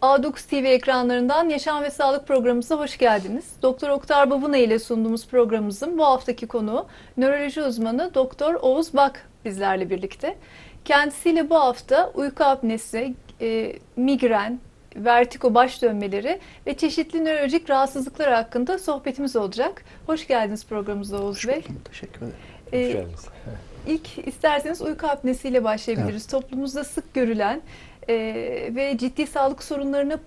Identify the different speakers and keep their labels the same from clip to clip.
Speaker 1: A9 TV ekranlarından Yaşam ve Sağlık programımıza hoş geldiniz. Doktor Oktar Babuna ile sunduğumuz programımızın bu haftaki konuğu nöroloji uzmanı Doktor Oğuz Bak bizlerle birlikte. Kendisiyle bu hafta uyku apnesi, migren, vertigo baş dönmeleri ve çeşitli nörolojik rahatsızlıklar hakkında sohbetimiz olacak. Hoş geldiniz programımıza Oğuz Bey.
Speaker 2: Teşekkür ederim.
Speaker 1: Hoş
Speaker 3: geldiniz.
Speaker 1: İlk isterseniz uyku apnesiyle başlayabiliriz. Evet. Toplumumuzda sık görülen ve ciddi sağlık sorunlarına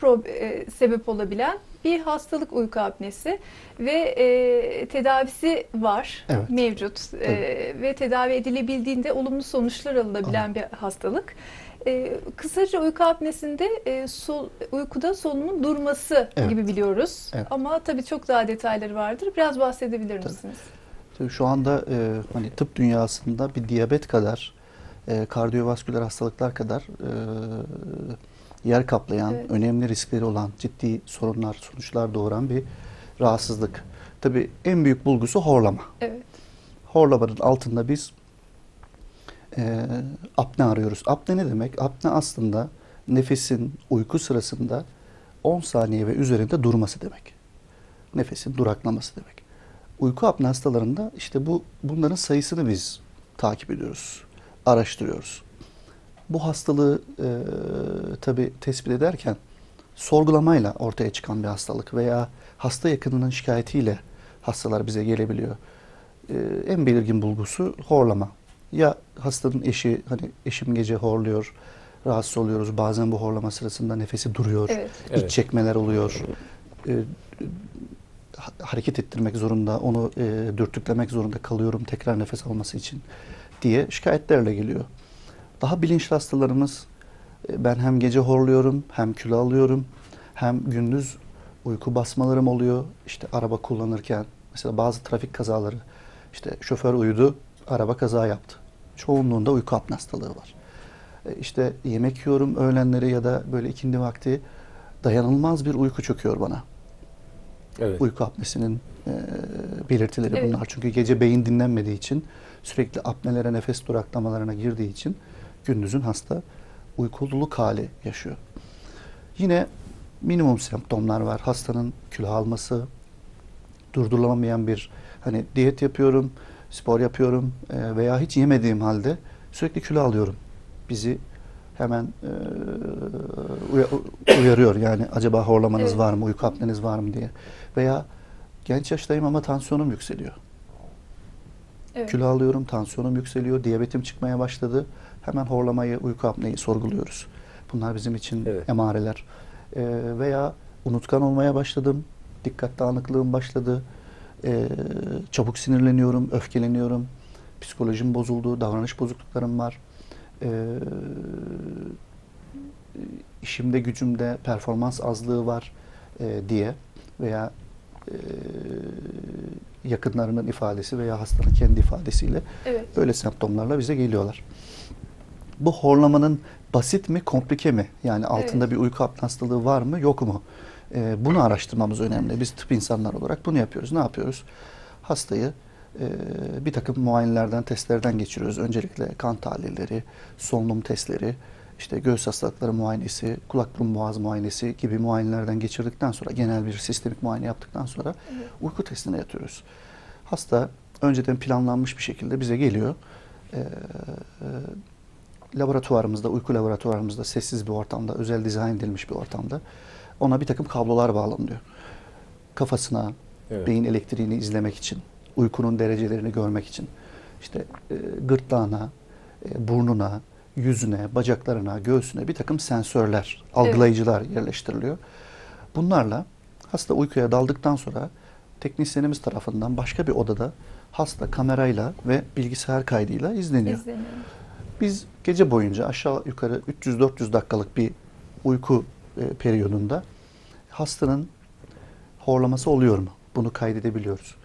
Speaker 1: sebep olabilen bir hastalık uyku apnesi ve tedavisi var,
Speaker 2: evet.
Speaker 1: mevcut ve tedavi edilebildiğinde olumlu sonuçlar alınabilen bir hastalık. Kısaca uyku apnesinde uykuda solunum durması gibi biliyoruz. Evet. Ama tabii çok daha detayları vardır. Biraz bahsedebilir misiniz?
Speaker 2: Tabii şu anda hani tıp dünyasında bir diyabet kadar, kardiyovasküler hastalıklar kadar yer kaplayan, önemli riskleri olan, ciddi sorunlar, sonuçlar doğuran bir rahatsızlık. Tabii en büyük bulgusu horlama. Evet. Horlamanın altında biz apne arıyoruz. Apne ne demek? Apne aslında nefesin uyku sırasında 10 saniye ve üzerinde durması demek. Nefesin duraklaması demek. Uyku apne hastalarında işte bunların sayısını biz takip ediyoruz, araştırıyoruz. Bu hastalığı tabii tespit ederken sorgulamayla ortaya çıkan bir hastalık veya hasta yakınının şikayetiyle hastalar bize gelebiliyor. En belirgin bulgusu horlama. Ya hastanın eşi, hani eşim gece horluyor, rahatsız oluyoruz. Bazen bu horlama sırasında nefesi duruyor, iç çekmeler oluyor. Hareket ettirmek zorunda, onu dürtüklemek zorunda kalıyorum tekrar nefes alması için diye şikayetlerle geliyor. Daha bilinçli hastalarımız ben hem gece horluyorum, hem kilo alıyorum, hem gündüz uyku basmalarım oluyor. İşte araba kullanırken mesela bazı trafik kazaları, işte şoför uyudu, araba kaza yaptı. Çoğunluğunda uyku apne hastalığı var. İşte yemek yiyorum öğlenleri ya da böyle ikindi vakti dayanılmaz bir uyku çöküyor bana. Evet. Uyku apnesinin belirtileri bunlar. Çünkü gece beyin dinlenmediği için sürekli apnelere, nefes duraklamalarına girdiği için gündüzün hasta uykululuk hali yaşıyor. Yine minimum semptomlar var. Hastanın kilo alması, durdurulamayan bir hani diyet yapıyorum, spor yapıyorum veya hiç yemediğim halde sürekli kilo alıyorum. Bizi hemen uyarıyor yani acaba horlamanız var mı, uyku apneniz var mı diye. Veya genç yaştayım ama tansiyonum yükseliyor. Kilo alıyorum, tansiyonum yükseliyor, diyabetim çıkmaya başladı. Hemen horlamayı, uyku apneyi sorguluyoruz. Bunlar bizim için emareler. Veya unutkan olmaya başladım, dikkat dağınıklığım başladı, çabuk sinirleniyorum, öfkeleniyorum, psikolojim bozuldu, davranış bozukluklarım var. İşimde, gücümde performans azlığı var diye veya yakınlarının ifadesi veya hastanın kendi ifadesiyle böyle semptomlarla bize geliyorlar. Bu horlamanın basit mi, komplike mi? Yani altında bir uyku apne hastalığı var mı, yok mu? Bunu araştırmamız önemli. Biz tıp insanlar olarak bunu yapıyoruz. Ne yapıyoruz? Hastayı bir takım muayenelerden, testlerden geçiriyoruz. Öncelikle kan tahlilleri, solunum testleri, işte göğüs hastalıkları muayenesi, kulak burun boğaz muayenesi gibi muayenelerden geçirdikten sonra, genel bir sistemik muayene yaptıktan sonra uyku testine yatıyoruz. Hasta önceden planlanmış bir şekilde bize geliyor. Laboratuvarımızda, uyku laboratuvarımızda, sessiz bir ortamda, özel dizayn edilmiş bir ortamda ona bir takım kablolar bağlanıyor. Kafasına, beyin elektriğini izlemek için, uykunun derecelerini görmek için, işte gırtlağına, burnuna, yüzüne, bacaklarına, göğsüne bir takım sensörler, algılayıcılar yerleştiriliyor. Bunlarla hasta uykuya daldıktan sonra teknisyenimiz tarafından başka bir odada hasta kamerayla ve bilgisayar kaydıyla izleniyor. Biz gece boyunca aşağı yukarı 300-400 dakikalık bir uyku periyodunda hastanın horlaması oluyor mu? Bunu kaydedebiliyoruz.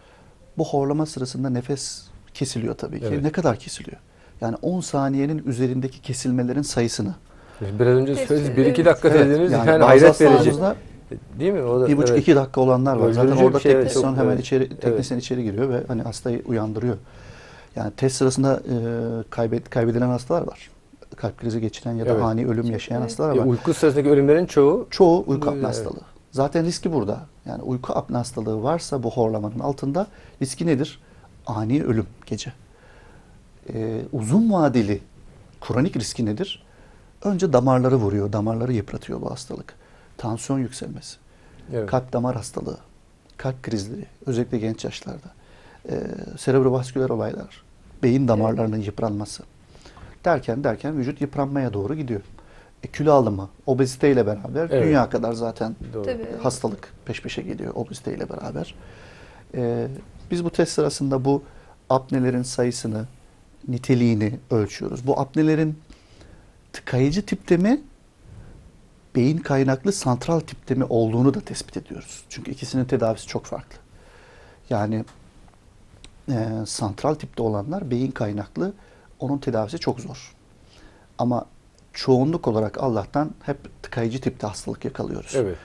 Speaker 2: Bu horlama sırasında nefes kesiliyor tabii ki. Ne kadar kesiliyor? Yani 10 saniyenin üzerindeki kesilmelerin sayısını.
Speaker 3: Biraz önce söylediniz, 1-2 dakika dediniz. Yani
Speaker 2: hayret verici. Değil
Speaker 3: mi?
Speaker 2: O da, 1,5-2 dakika olanlar var. Zaten orada teknisyen hemen teknisyen içeri giriyor ve hani hastayı uyandırıyor. Yani test sırasında kaybedilen hastalar var. kalp krizi geçiren ya da
Speaker 3: Evet.
Speaker 2: ani ölüm yaşayan hastalar var.
Speaker 3: Uyku sırasındaki ölümlerin çoğu
Speaker 2: Uyku apne
Speaker 3: evet.
Speaker 2: hastalığı. Zaten riski burada. Yani uyku apne hastalığı varsa bu horlamanın altında riski nedir? Ani ölüm gece. Uzun vadeli kronik riski nedir? Önce damarları vuruyor, damarları yıpratıyor bu hastalık. Tansiyon yükselmesi,
Speaker 3: Evet.
Speaker 2: kalp damar hastalığı, kalp krizleri, özellikle genç yaşlarda, serebrovasküler olaylar, beyin damarlarının yıpranması derken vücut yıpranmaya doğru gidiyor. Kilo alımı, obeziteyle beraber
Speaker 3: Evet.
Speaker 2: dünya kadar zaten
Speaker 3: Doğru.
Speaker 1: Tabii.
Speaker 2: hastalık peş peşe geliyor obeziteyle beraber. Biz bu test sırasında bu apnelerin sayısını, niteliğini ölçüyoruz. Bu apnelerin tıkayıcı tipte mi, beyin kaynaklı santral tipte mi olduğunu da tespit ediyoruz. Çünkü ikisinin tedavisi çok farklı. Yani santral tipte olanlar beyin kaynaklı, onun tedavisi çok zor. Ama çoğunluk olarak Allah'tan hep tıkayıcı tipte hastalık yakalıyoruz.
Speaker 3: Evet.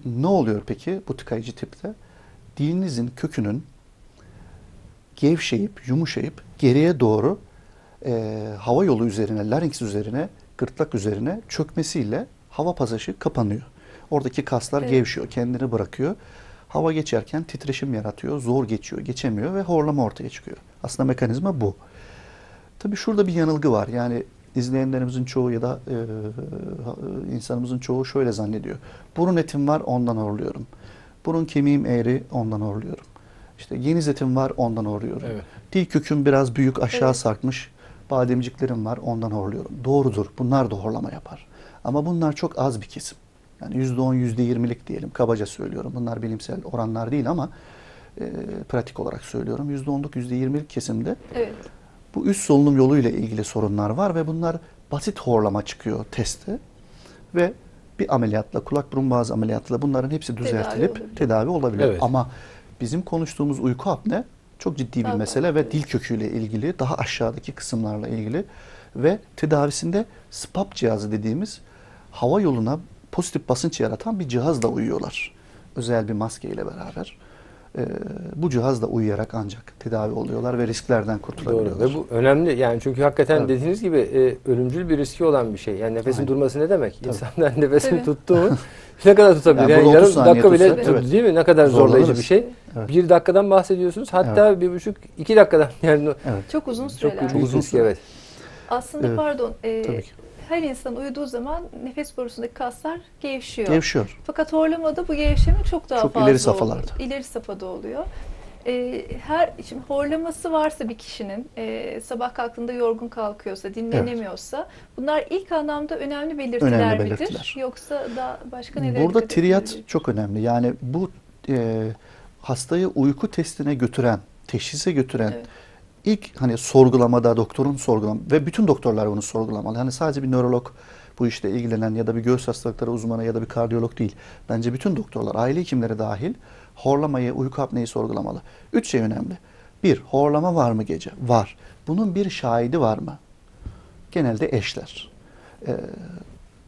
Speaker 2: Ne oluyor peki bu tıkayıcı tipte? Dilinizin kökünün gevşeyip, yumuşayıp geriye doğru hava yolu üzerine, larynx üzerine, gırtlak üzerine çökmesiyle hava pasaşı kapanıyor. Oradaki kaslar gevşiyor, kendini bırakıyor. Hava geçerken titreşim yaratıyor, zor geçiyor, geçemiyor ve horlama ortaya çıkıyor. Aslında mekanizma bu. Tabii şurada bir yanılgı var. Yani izleyenlerimizin çoğu ya da insanımızın çoğu şöyle zannediyor. Burun etim var, ondan horluyorum. Burun kemiğim eğri, ondan horluyorum. İşte geniz etim var, ondan horluyorum.
Speaker 3: Evet.
Speaker 2: Dil köküm biraz büyük, aşağı sarkmış, bademciklerim var, ondan horluyorum. Doğrudur, bunlar da horlama yapar. Ama bunlar çok az bir kesim. Yani %10, %20'lik diyelim, kabaca söylüyorum. Bunlar bilimsel oranlar değil ama pratik olarak söylüyorum. %10'luk, %20'lik kesimde bu üst solunum yoluyla ilgili sorunlar var ve bunlar basit horlama çıkıyor testte ve bir ameliyatla, kulak burun boğaz ameliyatla bunların hepsi düzeltilip tedavi olabilir.
Speaker 3: Evet.
Speaker 2: Ama bizim konuştuğumuz uyku apne çok ciddi bir mesele ve dil köküyle ilgili, daha aşağıdaki kısımlarla ilgili ve tedavisinde SPAP cihazı dediğimiz hava yoluna pozitif basınç yaratan bir cihazla uyuyorlar. Özel bir maske ile beraber. Bu cihazla uyuyarak ancak tedavi oluyorlar ve risklerden kurtulabiliyorlar.
Speaker 3: Doğru. Ve bu önemli yani çünkü hakikaten
Speaker 2: Tabii.
Speaker 3: dediğiniz gibi ölümcül bir riski olan bir şey. Yani nefesin
Speaker 2: Aynen.
Speaker 3: durması ne demek?
Speaker 2: Tabii.
Speaker 3: İnsanlar nefesini
Speaker 1: Tabii.
Speaker 3: tuttu mu ne kadar tutabilir?
Speaker 2: Yani
Speaker 3: Yani
Speaker 2: bunu
Speaker 3: yarım
Speaker 2: 30 saniye
Speaker 3: dakika bile
Speaker 2: tutsa, evet.
Speaker 3: değil mi? Ne kadar zorlayıcı
Speaker 2: Zorlanırız.
Speaker 3: bir şey.
Speaker 2: Evet.
Speaker 3: 1 dakikadan bahsediyorsunuz. Hatta 1,5-2 dakikadan yani
Speaker 2: Evet.
Speaker 1: Çok uzun
Speaker 3: çok
Speaker 1: süreler.
Speaker 3: büyük
Speaker 2: uzun
Speaker 3: risk
Speaker 2: süre.
Speaker 3: evet.
Speaker 1: Aslında
Speaker 2: Evet.
Speaker 1: pardon,
Speaker 2: Tabii ki.
Speaker 1: her insan uyuduğu zaman nefes borusundaki kaslar gevşiyor.
Speaker 2: Gevşiyor.
Speaker 1: Fakat horlamada bu gevşeme çok daha
Speaker 2: Çok
Speaker 1: fazla
Speaker 2: ileri safhalarda.
Speaker 1: oluyor. İleri safhada oluyor. Şimdi horlaması varsa bir kişinin sabah kalktığında yorgun kalkıyorsa, dinlenemiyorsa bunlar ilk anlamda önemli belirtiler
Speaker 2: Önemli
Speaker 1: midir?
Speaker 2: belirtiler.
Speaker 1: Yoksa da başka nelere
Speaker 2: Burada
Speaker 1: dikkat
Speaker 2: triyat
Speaker 1: etmeliyiz?
Speaker 2: çok önemli. Yani bu hastayı uyku testine götüren, teşhise götüren ilk hani sorgulamada doktorun ve bütün doktorlar bunu sorgulamalı. Hani sadece bir nörolog bu işle ilgilenen ya da bir göğüs hastalıkları uzmanı ya da bir kardiyolog değil. Bence bütün doktorlar, aile hekimleri dahil horlamayı, uyku apneyi sorgulamalı. 3 şey önemli. 1. Horlama var mı gece? Var. Bunun bir şahidi var mı? Genelde eşler.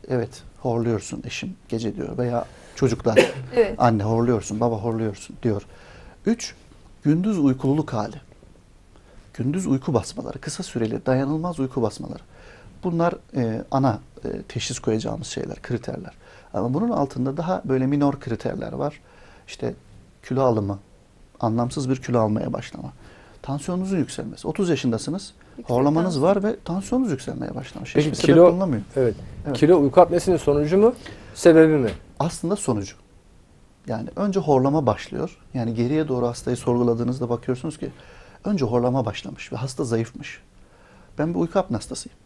Speaker 2: Evet, horluyorsun eşim gece diyor veya çocuklar.
Speaker 1: Evet.
Speaker 2: Anne horluyorsun, baba horluyorsun diyor. 3. Gündüz uykululuk hali. Gündüz uyku basmaları, kısa süreli dayanılmaz uyku basmaları. Bunlar ana teşhis koyacağımız şeyler, kriterler. Ama bunun altında daha böyle minor kriterler var. İşte kilo alımı, anlamsız bir kilo almaya başlama. Tansiyonunuzun yükselmesi. 30 yaşındasınız, horlamanız var ve tansiyonunuz yükselmeye başlamış.
Speaker 3: Peki
Speaker 2: Hiçbir sebep bulunamıyor.
Speaker 3: Evet.
Speaker 2: Evet.
Speaker 3: Kilo uyku apnesinin sonucu mu? Sebebi mi?
Speaker 2: Aslında sonucu. Yani önce horlama başlıyor. Yani geriye doğru hastayı sorguladığınızda bakıyorsunuz ki önce horlama başlamış ve hasta zayıfmış. Ben bir uyku apne hastasıyım.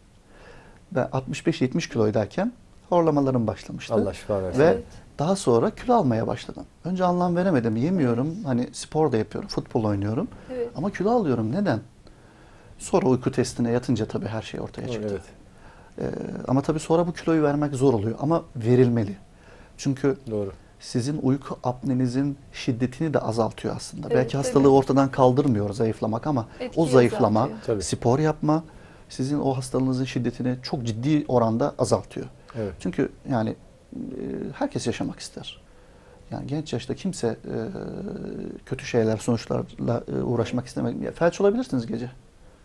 Speaker 2: Ben 65-70 kiloydayken horlamalarım başlamıştı.
Speaker 3: Allah şifa versin.
Speaker 2: Ve daha sonra kilo almaya başladım. Önce anlam veremedim. Yemiyorum. Hani spor da yapıyorum. Futbol oynuyorum.
Speaker 1: Evet.
Speaker 2: Ama kilo alıyorum. Neden? Sonra uyku testine yatınca tabii her şey ortaya çıktı.
Speaker 3: Evet.
Speaker 2: Ama tabii sonra bu kiloyu vermek zor oluyor. Ama verilmeli. Çünkü
Speaker 3: Doğru.
Speaker 2: sizin uyku apnenizin şiddetini de azaltıyor aslında.
Speaker 1: Evet,
Speaker 2: Belki hastalığı
Speaker 1: tabii.
Speaker 2: ortadan kaldırmıyor zayıflamak ama
Speaker 1: Etkiyi
Speaker 2: o zayıflama,
Speaker 1: azaltıyor.
Speaker 3: Tabii.
Speaker 2: spor yapma sizin o hastalığınızın şiddetini çok ciddi oranda azaltıyor.
Speaker 3: Evet.
Speaker 2: Çünkü yani herkes yaşamak ister. Yani genç yaşta kimse kötü şeyler, sonuçlarla uğraşmak istemez. Felç olabilirsiniz gece.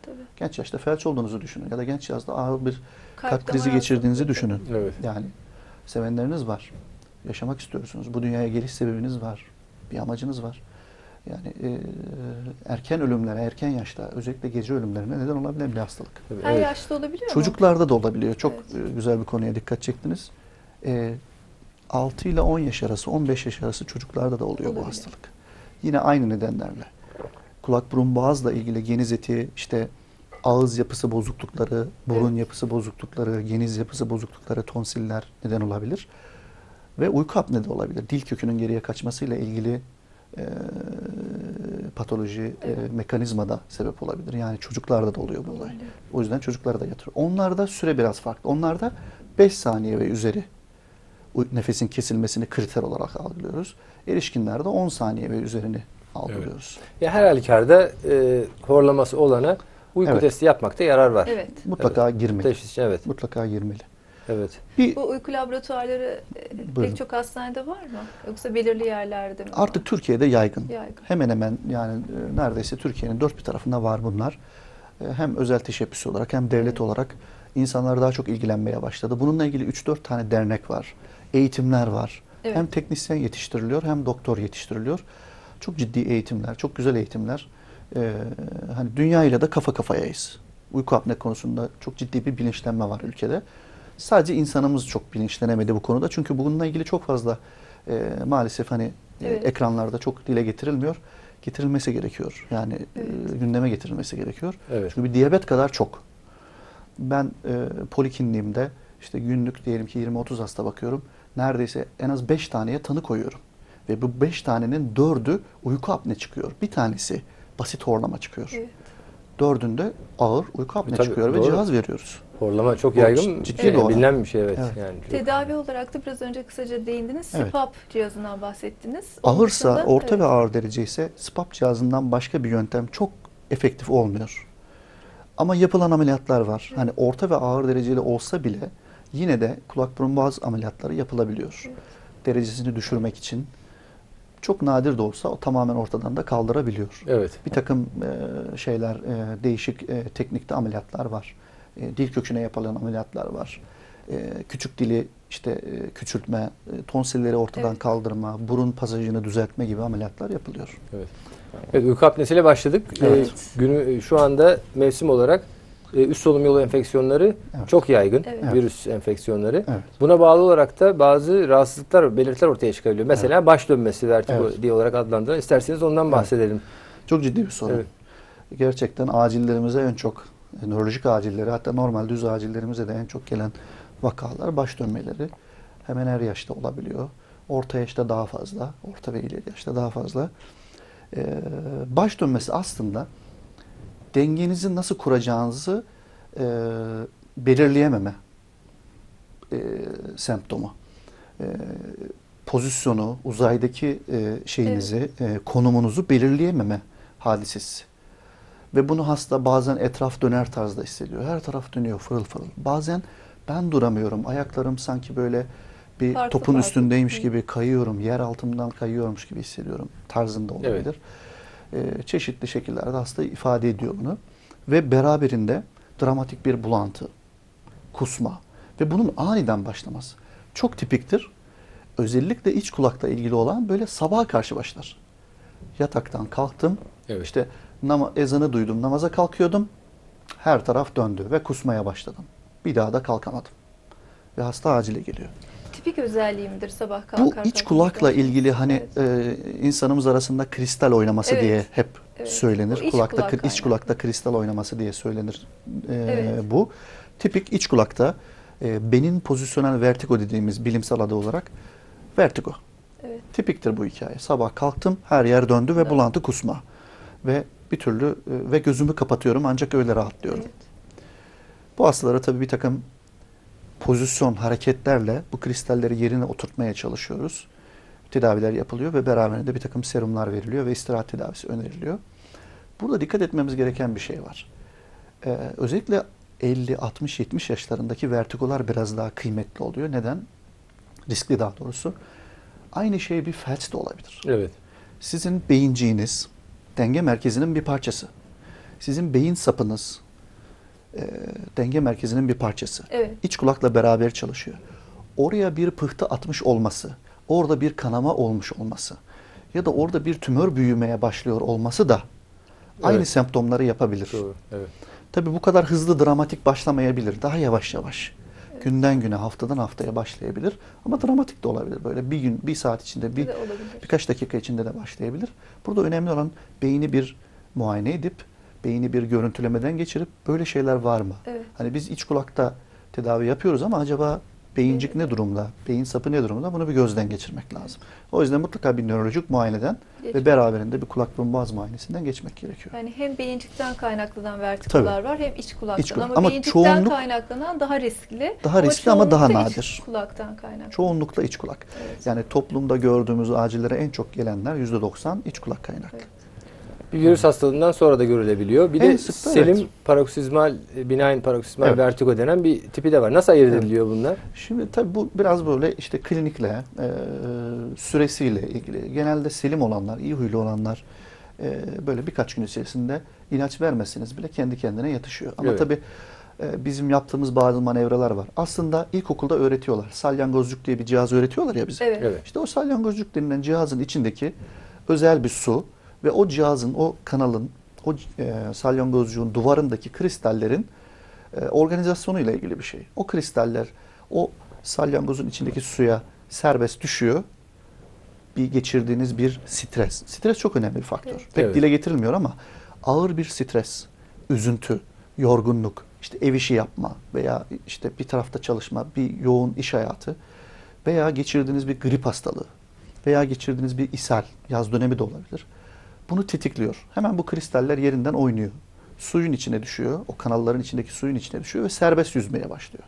Speaker 1: Tabii.
Speaker 2: Genç yaşta felç olduğunuzu düşünün ya da genç yaşta ağır bir kalp
Speaker 1: damar
Speaker 2: krizi geçirdiğinizi
Speaker 1: hastalığı.
Speaker 2: düşünün.
Speaker 3: Evet.
Speaker 2: Yani sevenleriniz var. Yaşamak istiyorsunuz. Bu dünyaya geliş sebebiniz var. Bir amacınız var. Yani erken ölümlere, erken yaşta özellikle gece ölümlerine neden olabilen bir hastalık.
Speaker 3: Tabii,
Speaker 1: Her
Speaker 3: evet.
Speaker 1: yaşta olabiliyor mu?
Speaker 2: Çocuklarda da olabiliyor. Çok
Speaker 1: Evet.
Speaker 2: güzel bir konuya dikkat çektiniz. 6 ile 10 yaş arası, 15 yaş arası çocuklarda da oluyor
Speaker 1: Olabiliyor.
Speaker 2: bu hastalık. Yine aynı nedenlerle. Kulak burun boğazla ilgili geniz eti, işte ağız yapısı bozuklukları, burun yapısı bozuklukları, geniz yapısı bozuklukları, tonsiller neden olabilir. Ve uyku apnea de olabilir. Dil kökünün geriye kaçmasıyla ilgili patoloji, mekanizma da sebep olabilir. Yani çocuklarda da oluyor bu olay.
Speaker 1: Olabiliyor.
Speaker 2: O yüzden çocuklara da yatırıyor. Onlarda süre biraz farklı. Onlarda 5 saniye ve üzeri nefesin kesilmesini kriter olarak algılıyoruz. Erişkinlerde 10 saniye ve üzerini algılıyoruz.
Speaker 3: Ya her halükarda horlaması olana uyku
Speaker 2: Evet.
Speaker 3: testi yapmakta yarar var.
Speaker 1: Evet.
Speaker 2: Mutlaka girmeli.
Speaker 3: Teşhis için, evet.
Speaker 2: Mutlaka girmeli.
Speaker 3: Evet.
Speaker 2: Bir
Speaker 1: Bu uyku laboratuvarları
Speaker 2: Buyurun.
Speaker 1: pek çok hastanede var mı? Yoksa belirli yerlerde mi?
Speaker 2: artık Türkiye'de yaygın.
Speaker 1: Yaygın.
Speaker 2: Hemen hemen yani neredeyse Türkiye'nin dört bir tarafında var bunlar. Hem özel teşebbüs olarak hem devlet olarak insanlar daha çok ilgilenmeye başladı. Bununla ilgili 3-4 tane dernek var. Eğitimler var.
Speaker 1: Evet.
Speaker 2: Hem teknisyen yetiştiriliyor hem doktor yetiştiriliyor. Çok ciddi eğitimler, çok güzel eğitimler. Hani dünyayla da kafa kafayayız. Uyku apne konusunda çok ciddi bir bilinçlenme var ülkede. Sadece insanımız çok bilinçlenemedi bu konuda. Çünkü bununla ilgili çok fazla maalesef hani
Speaker 1: Evet.
Speaker 2: ekranlarda çok dile getirilmiyor. Getirilmesi gerekiyor. Yani gündeme getirilmesi gerekiyor.
Speaker 3: Evet.
Speaker 2: Çünkü bir diyabet kadar çok. Ben polikliniğimde işte günlük diyelim ki 20-30 hasta bakıyorum. Neredeyse en az 5 taneye tanı koyuyorum. Ve bu 5 tanenin 4'ü uyku apne çıkıyor. Bir tanesi basit horlama çıkıyor.
Speaker 1: Evet.
Speaker 2: 4'ünde ağır uyku apne
Speaker 3: Tabii,
Speaker 2: çıkıyor ve
Speaker 3: doğru.
Speaker 2: cihaz veriyoruz.
Speaker 3: Horlama çok
Speaker 2: Bu
Speaker 3: yaygın,
Speaker 2: ciddi bir olay.
Speaker 3: bilinen bir şey, evet.
Speaker 2: Evet.
Speaker 3: Yani çok-
Speaker 1: Tedavi olarak da biraz önce kısaca değindiniz.
Speaker 2: Evet.
Speaker 1: SPAP cihazından bahsettiniz. Onun
Speaker 2: Ağırsa,
Speaker 1: dışında-
Speaker 2: orta
Speaker 1: evet.
Speaker 2: ve ağır derece ise SPAP cihazından başka bir yöntem çok efektif olmuyor. Ama yapılan ameliyatlar var. Hani orta ve ağır dereceli olsa bile yine de kulak burun boğaz ameliyatları yapılabiliyor.
Speaker 1: Evet.
Speaker 2: Derecesini düşürmek için. Çok nadir de olsa o tamamen ortadan da kaldırabiliyor.
Speaker 3: Evet.
Speaker 2: Bir takım şeyler, değişik teknikte ameliyatlar var. Dil köküne yapılan ameliyatlar var. Küçük dili işte küçültme, tonsilleri ortadan
Speaker 1: Evet.
Speaker 2: kaldırma, burun pasajını düzeltme gibi ameliyatlar yapılıyor.
Speaker 3: Evet. Evet, uyku apnesiyle başladık.
Speaker 2: Evet.
Speaker 3: Şu anda mevsim olarak üst solunum yolu enfeksiyonları
Speaker 2: Evet.
Speaker 3: çok yaygın.
Speaker 1: Evet.
Speaker 3: Virüs enfeksiyonları.
Speaker 2: Evet.
Speaker 3: Buna bağlı olarak da bazı rahatsızlıklar, belirtiler ortaya çıkabiliyor. Mesela baş dönmesi, vertigo
Speaker 2: Evet.
Speaker 3: diye olarak adlandırılan. İsterseniz ondan
Speaker 2: Evet.
Speaker 3: bahsedelim.
Speaker 2: Çok ciddi bir sorun.
Speaker 3: Evet.
Speaker 2: Gerçekten acillerimize en çok, nörolojik acilleri, hatta normal düz acillerimize de en çok gelen vakalar baş dönmeleri. Hemen her yaşta olabiliyor. Orta yaşta daha fazla, orta ve ileri yaşta daha fazla. Baş dönmesi aslında dengenizi nasıl kuracağınızı belirleyememe semptomu. Pozisyonu, uzaydaki şeyinizi, konumunuzu belirleyememe hadisesi. Ve bunu hasta bazen etraf döner tarzda hissediyor. Her taraf dönüyor fırıl fırıl. Bazen ben duramıyorum. Ayaklarım sanki böyle bir
Speaker 1: Farklı
Speaker 2: topun
Speaker 1: farklı.
Speaker 2: üstündeymiş
Speaker 1: Hı.
Speaker 2: gibi kayıyorum. Yer altımdan kayıyormuş gibi hissediyorum tarzında olabilir. Çeşitli şekillerde hasta ifade ediyor bunu. Ve beraberinde dramatik bir bulantı, kusma ve bunun aniden başlaması. Çok tipiktir. Özellikle iç kulakla ilgili olan böyle sabaha karşı başlar. Yataktan kalktım.
Speaker 3: Evet.
Speaker 2: İşte ezanı duydum. Namaza kalkıyordum. Her taraf döndü ve kusmaya başladım. Bir daha da kalkamadım. Ve hasta acile geliyor.
Speaker 1: Tipik özelliği midir sabah
Speaker 2: Bu
Speaker 1: kalkar
Speaker 2: iç
Speaker 1: kalkmaz
Speaker 2: kulakla
Speaker 1: başlaması?
Speaker 2: ilgili hani insanımız arasında kristal oynaması
Speaker 1: Evet.
Speaker 2: diye hep
Speaker 1: Evet.
Speaker 2: söylenir.
Speaker 1: Bu iç
Speaker 2: Kulakta
Speaker 1: kulak
Speaker 2: iç
Speaker 1: kaynaklı.
Speaker 2: kulakta kristal oynaması diye söylenir.
Speaker 1: Evet.
Speaker 2: Bu tipik iç kulakta benin pozisyonel vertigo dediğimiz bilimsel adı olarak vertigo.
Speaker 1: Evet.
Speaker 2: Tipiktir bu hikaye. Sabah kalktım, her yer döndü ve bulantı, kusma. Ve bir türlü ve gözümü kapatıyorum ancak öyle rahatlıyorum.
Speaker 1: Evet.
Speaker 2: Bu hastalara tabii bir takım pozisyon hareketlerle bu kristalleri yerine oturtmaya çalışıyoruz. Tedaviler yapılıyor ve beraberinde bir takım serumlar veriliyor ve istirahat tedavisi öneriliyor. Burada dikkat etmemiz gereken bir şey var. Özellikle 50, 60, 70 yaşlarındaki vertigolar biraz daha kıymetli oluyor. Neden? Riskli daha doğrusu. Aynı şey bir felç de olabilir.
Speaker 3: Evet.
Speaker 2: Sizin beyinciğiniz denge merkezinin bir parçası. Sizin beyin sapınız denge merkezinin bir parçası.
Speaker 1: Evet.
Speaker 2: İç kulakla beraber çalışıyor. Oraya bir pıhtı atmış olması, orada bir kanama olmuş olması ya da orada bir tümör büyümeye başlıyor olması da aynı
Speaker 3: Evet.
Speaker 2: semptomları yapabilir.
Speaker 3: Doğru. Evet.
Speaker 2: Tabii bu kadar hızlı dramatik başlamayabilir. Daha yavaş yavaş. Günden güne, haftadan haftaya başlayabilir. Ama dramatik de olabilir. Böyle bir gün, bir saat içinde,
Speaker 1: Evet, olabilir.
Speaker 2: birkaç dakika içinde de başlayabilir. Burada önemli olan beyni bir muayene edip, beyni bir görüntülemeden geçirip böyle şeyler var mı?
Speaker 1: Evet.
Speaker 2: Hani biz iç kulakta tedavi yapıyoruz ama acaba beyincik ne durumda, beyin sapı ne durumda, bunu bir gözden geçirmek lazım. O yüzden mutlaka bir nörolojik muayeneden ve beraberinde bir kulak burun boğaz muayenesinden geçmek gerekiyor.
Speaker 1: Yani hem beyincikten kaynaklanan vertigolar var hem iç kulaktan.
Speaker 2: İç kulak.
Speaker 1: Ama,
Speaker 2: Ama
Speaker 1: beyincikten
Speaker 2: çoğunluk-
Speaker 1: kaynaklanan daha riskli.
Speaker 2: Daha riskli ama daha
Speaker 1: çoğunlukla
Speaker 2: nadir.
Speaker 1: İç kulaktan kaynaklı.
Speaker 2: Çoğunlukla iç kulak.
Speaker 1: Evet.
Speaker 2: Yani toplumda gördüğümüz acillere en çok gelenler %90 iç kulak kaynaklı.
Speaker 1: Evet.
Speaker 3: Bir virüs hastalığından sonra da görülebiliyor. Bir
Speaker 2: En
Speaker 3: de
Speaker 2: sık da
Speaker 3: selim
Speaker 2: evet.
Speaker 3: paroksizmal, benign paroksizmal
Speaker 2: Evet.
Speaker 3: vertigo denen bir tipi de var. Nasıl ayırt
Speaker 2: Evet.
Speaker 3: ediliyor bunlar?
Speaker 2: Şimdi tabii bu biraz böyle işte klinikle, süresiyle ilgili. Genelde selim olanlar, iyi huylu olanlar böyle birkaç gün içerisinde ilaç vermeseniz bile kendi kendine yatışıyor. Ama
Speaker 3: Evet.
Speaker 2: tabii bizim yaptığımız bazı manevralar var. Aslında ilkokulda öğretiyorlar. Salyangozcuk diye bir cihaz öğretiyorlar ya bize.
Speaker 1: Evet.
Speaker 3: Evet.
Speaker 2: İşte o salyangozcuk denilen cihazın içindeki özel bir su ve o cihazın, o kanalın, o salyangozcuğun duvarındaki kristallerin organizasyonuyla ilgili bir şey. O kristaller o salyangozun içindeki suya serbest düşüyor. Bir geçirdiğiniz bir stres. Stres çok önemli bir faktör.
Speaker 1: Evet.
Speaker 2: Pek
Speaker 3: Evet.
Speaker 2: dile getirilmiyor ama ağır bir stres, üzüntü, yorgunluk, işte ev işi yapma veya işte bir tarafta çalışma, bir yoğun iş hayatı veya geçirdiğiniz bir grip hastalığı veya geçirdiğiniz bir ishal, yaz dönemi de olabilir. Bunu tetikliyor. Hemen bu kristaller yerinden oynuyor. Suyun içine düşüyor, o kanalların içindeki suyun içine düşüyor ve serbest yüzmeye başlıyor.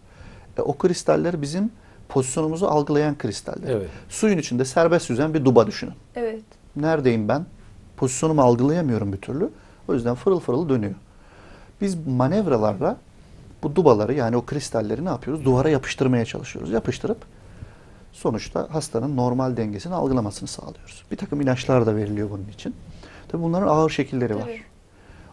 Speaker 2: O kristaller bizim pozisyonumuzu algılayan kristaller.
Speaker 3: Evet.
Speaker 2: Suyun içinde serbest yüzen bir duba düşünün.
Speaker 1: Evet.
Speaker 2: Neredeyim ben? Pozisyonumu algılayamıyorum bir türlü. O yüzden fırıl fırıl dönüyor. Biz manevralarla bu dubaları yani o kristalleri ne yapıyoruz? Duvara yapıştırmaya çalışıyoruz. Yapıştırıp sonuçta hastanın normal dengesini algılamasını sağlıyoruz. Bir takım ilaçlar da veriliyor bunun için. Tabii bunların ağır şekilleri var.
Speaker 1: Evet.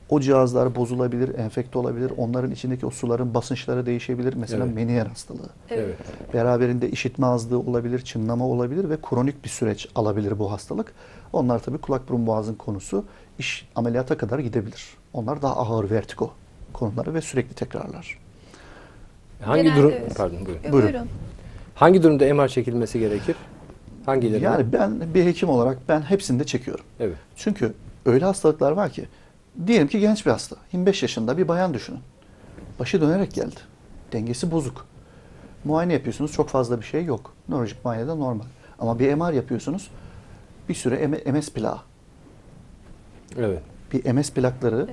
Speaker 2: O cihazlar bozulabilir, enfekte olabilir. Onların içindeki o suların basınçları değişebilir. Mesela
Speaker 3: Evet.
Speaker 2: Meniere hastalığı.
Speaker 1: Evet.
Speaker 2: Beraberinde işitme azlığı olabilir, çınlama olabilir ve kronik bir süreç alabilir bu hastalık. Onlar tabii kulak burun boğazın konusu iş ameliyata kadar gidebilir. Onlar daha ağır vertigo konuları ve sürekli tekrarlar.
Speaker 3: Hangi
Speaker 1: Genelde
Speaker 3: durum
Speaker 1: evet.
Speaker 3: pardon buyurun.
Speaker 2: Buyurun.
Speaker 1: Buyurun.
Speaker 3: Hangi durumda MR çekilmesi gerekir? Hangileri?
Speaker 2: Yani ben bir hekim olarak ben hepsini de çekiyorum.
Speaker 3: Evet.
Speaker 2: Çünkü öyle hastalıklar var ki diyelim ki genç bir hasta, 25 yaşında bir bayan düşünün. Başı dönerek geldi. Dengesi bozuk. Muayene yapıyorsunuz, çok fazla bir şey yok. Nörolojik muayenede normal. Ama bir MR yapıyorsunuz, bir süre MS plağı.
Speaker 3: Evet.
Speaker 2: Bir MS plakları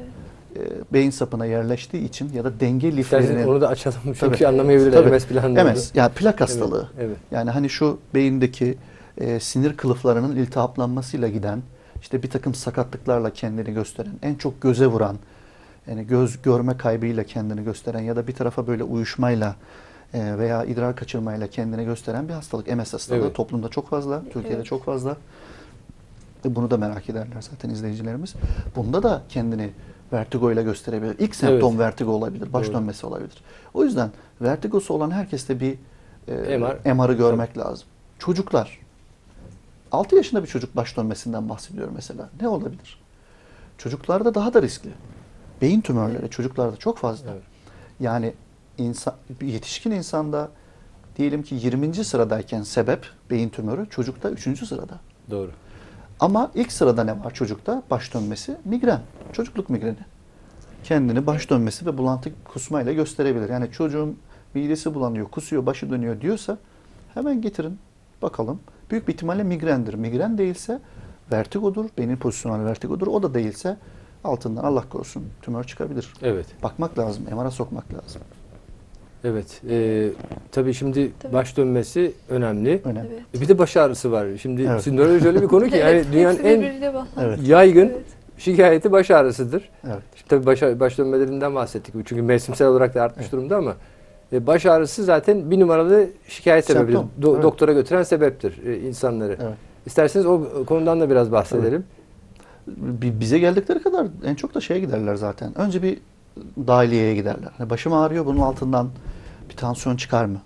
Speaker 2: beyin sapına yerleştiği için ya da denge
Speaker 3: İsterseniz
Speaker 2: liflerinin...
Speaker 3: onu da açalım çünkü
Speaker 2: Tabii.
Speaker 3: anlamayabilirler
Speaker 2: Tabii.
Speaker 3: MS planını.
Speaker 2: MS, yani plak hastalığı.
Speaker 3: Evet. Evet.
Speaker 2: Yani hani şu beyindeki sinir kılıflarının iltihaplanmasıyla giden, işte bir takım sakatlıklarla kendini gösteren, en çok göze vuran, yani göz görme kaybıyla kendini gösteren ya da bir tarafa böyle uyuşmayla veya idrar kaçırmayla kendini gösteren bir hastalık. MS hastalığı
Speaker 3: Evet.
Speaker 2: toplumda çok fazla, Türkiye'de
Speaker 1: Evet.
Speaker 2: çok fazla. Bunu da merak ederler zaten izleyicilerimiz. Bunda da kendini vertigo ile gösterebilir. İlk semptom
Speaker 3: Evet.
Speaker 2: vertigo olabilir, baş
Speaker 3: Doğru.
Speaker 2: dönmesi olabilir. O yüzden vertigosu olan herkeste bir
Speaker 3: MR.
Speaker 2: MR'ı görmek lazım. Çocuklar, 6 yaşında bir çocuk baş dönmesinden bahsediyor mesela. Ne olabilir? Çocuklarda daha da riskli. Beyin tümörleri çocuklarda çok fazla.
Speaker 3: Evet.
Speaker 2: Yani bir yetişkin insanda diyelim ki 20. sıradayken sebep beyin tümörü, çocukta 3. sırada.
Speaker 3: Doğru.
Speaker 2: Ama ilk sırada ne var çocukta? Baş dönmesi, migren. Çocukluk migreni. Kendini baş dönmesi ve bulantı kusmayla gösterebilir. Yani çocuğun midesi bulanıyor, kusuyor, başı dönüyor diyorsa hemen getirin, bakalım. Büyük bir ihtimalle migrendir. Migren değilse vertigodur, beynin pozisyonel vertigodur. O da değilse altından Allah korusun tümör çıkabilir.
Speaker 3: Evet.
Speaker 2: Bakmak lazım, MR'a sokmak lazım.
Speaker 3: Evet. Tabii şimdi
Speaker 1: Tabii.
Speaker 3: baş dönmesi önemli.
Speaker 2: Önemli.
Speaker 1: Evet.
Speaker 3: Bir de baş ağrısı var. Şimdi
Speaker 2: Evet.
Speaker 3: nöroloji öyle bir konu ki yani
Speaker 1: Evet,
Speaker 3: dünyanın
Speaker 1: hepsi
Speaker 3: en
Speaker 1: birbiriyle bağlantılı.
Speaker 2: Evet.
Speaker 3: yaygın
Speaker 1: Evet.
Speaker 3: şikayeti baş ağrısıdır.
Speaker 2: Evet.
Speaker 3: Şimdi tabii baş dönmelerinden bahsettik. Çünkü mevsimsel olarak da artmış
Speaker 2: Evet.
Speaker 3: durumda ama baş ağrısı zaten bir numaralı şikayet sebebidir.
Speaker 2: Semptom. Evet.
Speaker 3: Doktora götüren sebeptir insanları.
Speaker 2: Evet.
Speaker 3: İsterseniz o konudan da biraz bahsedelim.
Speaker 2: Bize geldikleri kadar en çok da şeye giderler zaten. Önce bir dahiliyeye giderler. Hani başım ağrıyor, bunun altından bir tansiyon çıkar mı?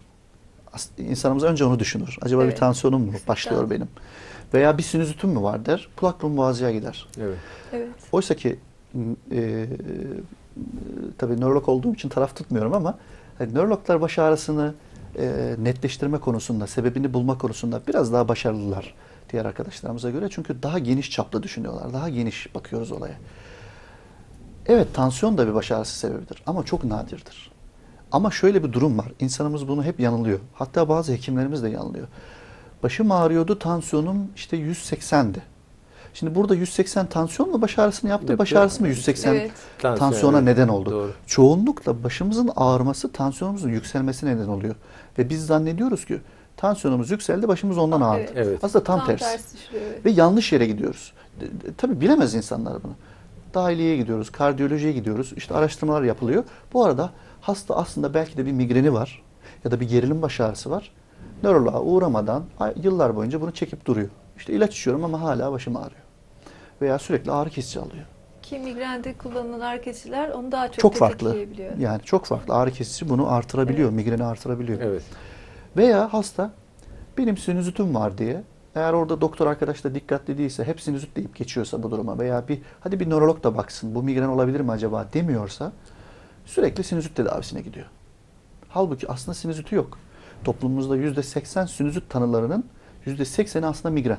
Speaker 2: İnsanımız önce onu düşünür. Acaba bir
Speaker 1: Evet.
Speaker 2: tansiyonum mu başlıyor benim? Veya bir sinüzitüm mü var der. Kulak burun boğazıya gider.
Speaker 3: Evet.
Speaker 1: Evet.
Speaker 2: Oysa ki tabii nörolog olduğum için taraf tutmuyorum ama hani nörologlar baş ağrısını netleştirme konusunda, sebebini bulma konusunda biraz daha başarılılar diğer arkadaşlarımıza göre. Çünkü daha geniş çaplı düşünüyorlar. Daha geniş bakıyoruz olaya. Evet, tansiyon da bir baş ağrısı sebebidir ama çok nadirdir. Ama şöyle bir durum var. İnsanımız bunu hep yanılıyor. Hatta bazı hekimlerimiz de yanılıyor. Başım ağrıyordu, tansiyonum işte 180'di. Şimdi burada 180 tansiyon mu baş ağrısını yaptı, baş ağrısı mı 180
Speaker 1: Evet.
Speaker 2: tansiyona
Speaker 3: evet.
Speaker 2: neden oldu?
Speaker 3: Doğru.
Speaker 2: Çoğunlukla başımızın ağrıması tansiyonumuzun yükselmesine neden oluyor. Ve biz zannediyoruz ki tansiyonumuz yükseldi, başımız ondan ağrıdı.
Speaker 1: Evet.
Speaker 3: Evet.
Speaker 2: Aslında tam tersi.
Speaker 1: işliyor, evet.
Speaker 2: Ve yanlış yere gidiyoruz. Tabii bilemez insanlar bunu. Dahiliyeye gidiyoruz, kardiyolojiye gidiyoruz. İşte araştırmalar yapılıyor. Bu arada hasta aslında belki de bir migreni var ya da bir gerilim baş ağrısı var. Nöroloğa uğramadan yıllar boyunca bunu çekip duruyor. İşte ilaç içiyorum ama hala başım ağrıyor. Veya sürekli ağrı kesici alıyor.
Speaker 1: Ki migrende kullanılan ağrı kesiciler onu daha
Speaker 2: Çok farklı.
Speaker 1: tetikleyebiliyor.
Speaker 2: Yani çok farklı. Ağrı kesici bunu artırabiliyor,
Speaker 1: Evet.
Speaker 2: migreni artırabiliyor.
Speaker 3: Evet.
Speaker 2: Veya hasta benim sinüzitim var diye, eğer orada doktor arkadaş da dikkatli değilse, hep sinüzit deyip geçiyorsa bu duruma veya hadi bir nörolog da baksın, bu migren olabilir mi acaba demiyorsa sürekli sinüzit tedavisine gidiyor. Halbuki aslında sinüziti yok. Toplumumuzda %80 sinüzit tanılarının %80'i aslında migren.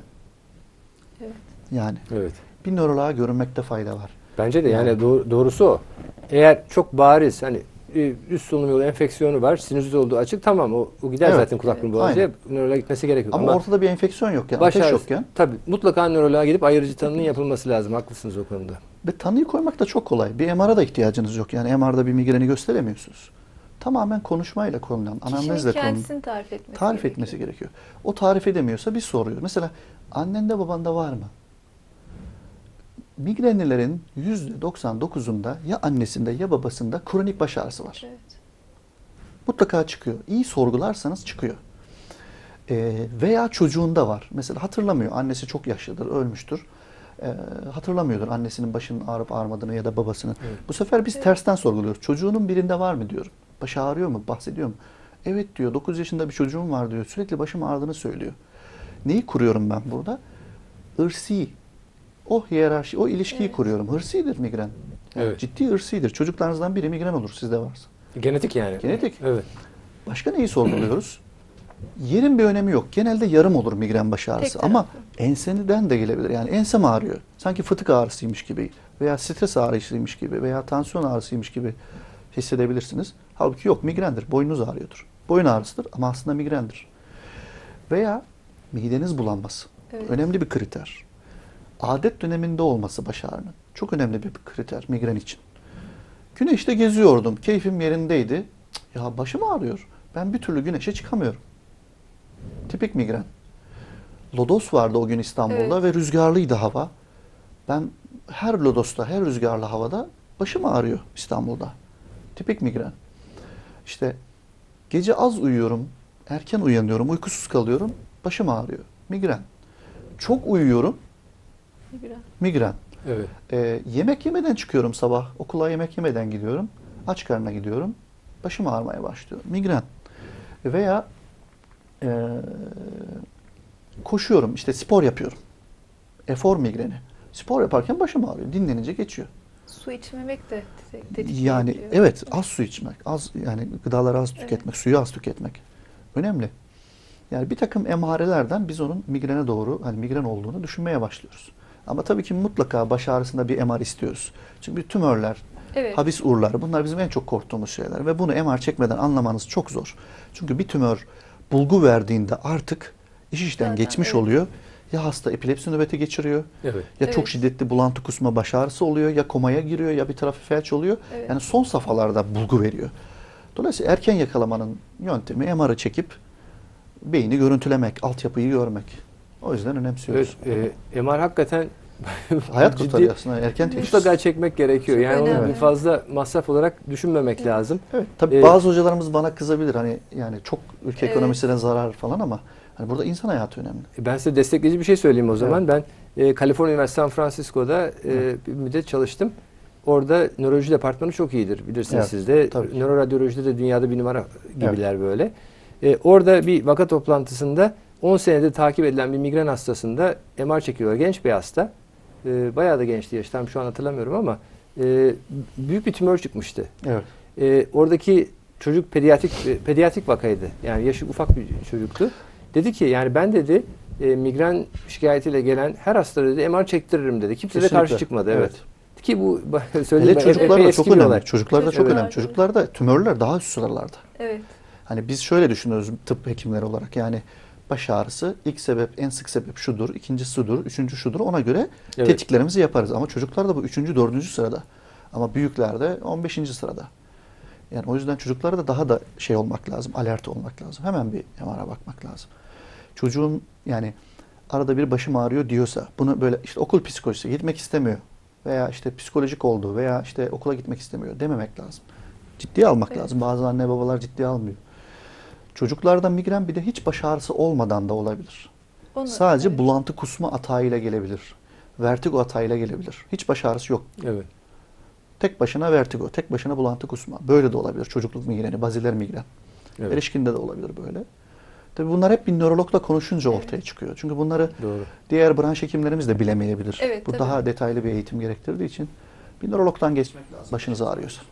Speaker 1: Evet.
Speaker 2: Yani
Speaker 3: Evet.
Speaker 2: bir nöroloğa görünmekte fayda var.
Speaker 3: Bence de yani doğrusu o. Eğer çok bariz hani üst solunum yolu enfeksiyonu var, sinüzit olduğu açık, tamam o gider
Speaker 2: Evet.
Speaker 3: zaten kulak burun boğazıya. Nöroloğa gitmesi gerekiyor.
Speaker 2: Ama ortada bir enfeksiyon yokken,
Speaker 3: baş
Speaker 2: ateş
Speaker 3: ağrısı,
Speaker 2: yokken
Speaker 3: tabii mutlaka nöroloğa gidip ayırıcı tanının yapılması lazım. Haklısınız o konuda.
Speaker 2: ve tanıyı koymak da çok kolay. Bir MR'a da ihtiyacınız yok. Yani MR'da bir migreni gösteremiyorsunuz. Tamamen konuşmayla konulan,
Speaker 1: Kişinin
Speaker 2: anamnezle konulan.
Speaker 1: kendisini tarif etmesi
Speaker 2: Tarif
Speaker 1: gerekiyor.
Speaker 2: etmesi gerekiyor. O tarif edemiyorsa bir soruyor. Mesela annende babanda var mı? Migrenlilerin %99'unda ya annesinde ya babasında kronik baş ağrısı var.
Speaker 1: Evet.
Speaker 2: Mutlaka çıkıyor. İyi sorgularsanız çıkıyor. Veya çocuğunda var. Mesela hatırlamıyor. Annesi çok yaşlıdır, ölmüştür. Hatırlamıyordur annesinin başının ağrıp ağrımadığını ya da babasının.
Speaker 3: Evet.
Speaker 2: Bu sefer biz tersten sorguluyoruz. Çocuğunun birinde var mı diyorum. Başı ağrıyor mu? Bahsediyor mu? Evet diyor. 9 yaşında bir çocuğum var diyor. Sürekli başım ağrıdığını söylüyor. Neyi kuruyorum ben burada? Irsi. O hiyerarşi, o ilişkiyi
Speaker 1: Evet.
Speaker 2: kuruyorum. Hırsidir migren. Yani
Speaker 3: Evet.
Speaker 2: ciddi hırsidir. Çocuklarınızdan biri migren olur sizde varsa.
Speaker 3: Genetik yani.
Speaker 2: Genetik.
Speaker 3: Evet.
Speaker 2: Başka neyi sorguluyoruz? Yerin bir önemi yok. Genelde yarım olur migren baş ağrısı.
Speaker 1: Tek
Speaker 2: Ama
Speaker 1: taraflı.
Speaker 2: enseden de gelebilir. Yani ensem ağrıyor. Sanki fıtık ağrısıymış gibi veya stres ağrısıymış gibi veya tansiyon ağrısıymış gibi hissedebilirsiniz. Halbuki yok, migrendir. Boynunuz ağrıyordur. Boyun ağrısıdır ama aslında migrendir. Veya mideniz bulanması.
Speaker 1: Evet.
Speaker 2: Önemli bir kriter. Adet döneminde olması baş ağrının. Çok önemli bir kriter migren için. Güneşte geziyordum. Keyfim yerindeydi. Cık, ya başım ağrıyor. Ben bir türlü güneşe çıkamıyorum. Tipik migren. Lodos vardı o gün İstanbul'da
Speaker 1: Evet.
Speaker 2: ve rüzgarlıydı hava. Ben her lodosta, her rüzgarlı havada başım ağrıyor İstanbul'da. Tipik migren. İşte gece az uyuyorum, erken uyanıyorum, uykusuz kalıyorum, başım ağrıyor. Migren. Çok uyuyorum,
Speaker 1: Migren.
Speaker 2: migren.
Speaker 3: Evet.
Speaker 2: Yemek yemeden çıkıyorum sabah. Okula yemek yemeden gidiyorum. Aç karnına gidiyorum. Başım ağrımaya başlıyor. Migren. Veya koşuyorum. İşte spor yapıyorum. Efor migreni. Spor yaparken başım ağrıyor. Dinlenince geçiyor.
Speaker 1: Su içmemek de tetikleyebiliyor.
Speaker 2: Yani evet, az su içmek. Az, yani gıdaları az tüketmek. Suyu az tüketmek. Önemli. Yani bir takım emarelerden biz onun migrene doğru, hani migren olduğunu düşünmeye başlıyoruz. Ama tabii ki mutlaka baş ağrısında bir MR istiyoruz. Çünkü tümörler,
Speaker 1: Evet.
Speaker 2: habis uğurlar, bunlar bizim en çok korktuğumuz şeyler. Ve bunu MR çekmeden anlamanız çok zor. Çünkü bir tümör bulgu verdiğinde artık iş işten
Speaker 1: Zaten,
Speaker 2: geçmiş
Speaker 1: evet.
Speaker 2: oluyor. Ya hasta epilepsi nöbeti geçiriyor,
Speaker 3: Evet.
Speaker 2: ya çok
Speaker 1: Evet.
Speaker 2: şiddetli bulantı kusma baş ağrısı oluyor, ya komaya giriyor, ya bir tarafı felç oluyor.
Speaker 1: Evet.
Speaker 2: Yani son safhalarda bulgu veriyor. Dolayısıyla erken yakalamanın yöntemi MR'ı çekip beyni görüntülemek, altyapıyı görmek. O yüzden önemsiyoruz.
Speaker 3: Evet. MR hakikaten
Speaker 2: Hayat
Speaker 3: ciddi-
Speaker 2: kurtarıyor aslında erken teşhis.
Speaker 3: mutlaka çekmek gerekiyor.
Speaker 1: Çok
Speaker 3: Yani onu
Speaker 1: önemli.
Speaker 3: fazla masraf olarak düşünmemek lazım.
Speaker 2: Evet, tabii
Speaker 3: Ee,
Speaker 2: bazı hocalarımız bana kızabilir. Hani yani çok ülke
Speaker 1: Evet.
Speaker 2: ekonomisine zarar falan ama hani burada insan hayatı önemli.
Speaker 3: Ben size destekleyici bir şey söyleyeyim o zaman.
Speaker 2: Evet.
Speaker 3: Kaliforniya Üniversitesi San Francisco'da bir müddet çalıştım. Orada nöroloji departmanı çok iyidir. Bilirsiniz
Speaker 2: Evet,
Speaker 3: siz de.
Speaker 2: tabii.
Speaker 3: Nöroradyolojide de dünyada bir numara gibiler böyle. Orada bir vaka toplantısında 10 senedir takip edilen bir migren hastasında MR çekiyorlar. Genç bir hasta. Bayağı da gençti yaş. Tam şu an hatırlamıyorum ama büyük bir tümör çıkmıştı.
Speaker 2: Evet.
Speaker 3: Oradaki çocuk pediatrik vakaydı. Yani yaşı ufak bir çocuktu. Dedi ki yani ben dedi migren şikayetiyle gelen her hasta dedi MR çektiririm dedi. Kimse de
Speaker 2: Kesinlikle.
Speaker 3: karşı çıkmadı. Evet. Ki bu
Speaker 2: Hele
Speaker 3: söyleyeyim
Speaker 2: çocuklarda çok önemli.
Speaker 3: olay.
Speaker 2: Çocuklarda çok
Speaker 1: Çocuklarda.
Speaker 2: önemli. Çocuklarda tümörler daha üst sıralarda.
Speaker 1: Evet.
Speaker 2: Hani biz şöyle düşünüyoruz tıp hekimleri olarak, yani baş ağrısı ilk sebep, en sık sebep şudur, ikincisi şudur, üçüncü şudur, ona göre
Speaker 3: Evet.
Speaker 2: tetkiklerimizi yaparız. Ama çocuklarda bu üçüncü, dördüncü sırada. Ama büyüklerde 15. sırada. Yani o yüzden çocuklarda daha da şey olmak lazım, alert olmak lazım. Hemen bir MR'a bakmak lazım. Çocuğun yani arada bir başım ağrıyor diyorsa, bunu böyle işte okul psikolojisi, gitmek istemiyor veya işte psikolojik olduğu veya işte okula gitmek istemiyor dememek lazım. Ciddiye almak
Speaker 1: Evet.
Speaker 2: lazım. Bazı anne babalar ciddiye almıyor. Çocuklarda migren bir de hiç baş ağrısı olmadan da olabilir.
Speaker 1: Onu-
Speaker 2: Sadece
Speaker 1: evet.
Speaker 2: bulantı kusma atağıyla gelebilir. Vertigo atağıyla gelebilir. Hiç baş ağrısı yok.
Speaker 3: Evet.
Speaker 2: Tek başına vertigo, tek başına bulantı kusma. Böyle de olabilir. Çocukluk migreni, baziler migren.
Speaker 3: Evet.
Speaker 2: Erişkinde de olabilir böyle. Tabii bunlar hep bir nörologla konuşunca
Speaker 1: Evet.
Speaker 2: ortaya çıkıyor. Çünkü bunları
Speaker 3: Doğru.
Speaker 2: diğer branş hekimlerimiz de bilemeyebilir.
Speaker 1: Evet,
Speaker 2: Bu
Speaker 1: tabii.
Speaker 2: daha detaylı bir eğitim gerektirdiği için bir nörologdan geçmek lazım. Başınız ağrıyorsa.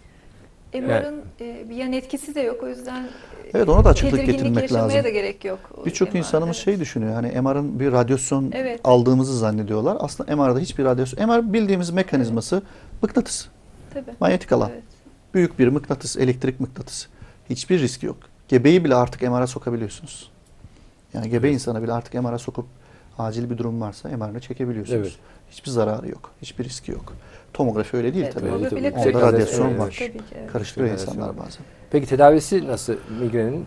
Speaker 1: MR'ın bir yan etkisi de yok. O yüzden
Speaker 2: Evet, ona da açıklık
Speaker 1: tedirginlik
Speaker 2: getirmek
Speaker 1: yaşamaya
Speaker 2: lazım.
Speaker 1: da gerek yok. o
Speaker 2: Birçok
Speaker 1: MR'da.
Speaker 2: insanımız
Speaker 1: Evet.
Speaker 2: şey düşünüyor. Hani MR'ın bir radyasyon
Speaker 1: Evet.
Speaker 2: aldığımızı zannediyorlar. Aslında MR'da hiçbir radyasyon. MR bildiğimiz mekanizması mıknatıs.
Speaker 1: Tabii.
Speaker 2: Manyetik alan.
Speaker 1: Evet.
Speaker 2: Büyük bir mıknatıs, elektrik mıknatıs. Hiçbir riski yok. Gebeyi bile artık MR'a sokabiliyorsunuz. Yani gebe insanı bile artık MR'a sokup acil bir durum varsa MR'ını çekebiliyorsunuz.
Speaker 3: Evet.
Speaker 2: Hiçbir zararı yok. Hiçbir riski yok. Tomografi öyle değil
Speaker 1: Evet,
Speaker 2: tabii.
Speaker 1: tomografi
Speaker 3: Tabii,
Speaker 1: bile
Speaker 3: tabii.
Speaker 2: Onda radyasyon
Speaker 3: Evet.
Speaker 2: var.
Speaker 1: Tabii ki, evet.
Speaker 2: Karıştırıyor
Speaker 3: Radyasyon
Speaker 2: insanlar
Speaker 3: var.
Speaker 2: bazen.
Speaker 3: Peki tedavisi nasıl migrenin?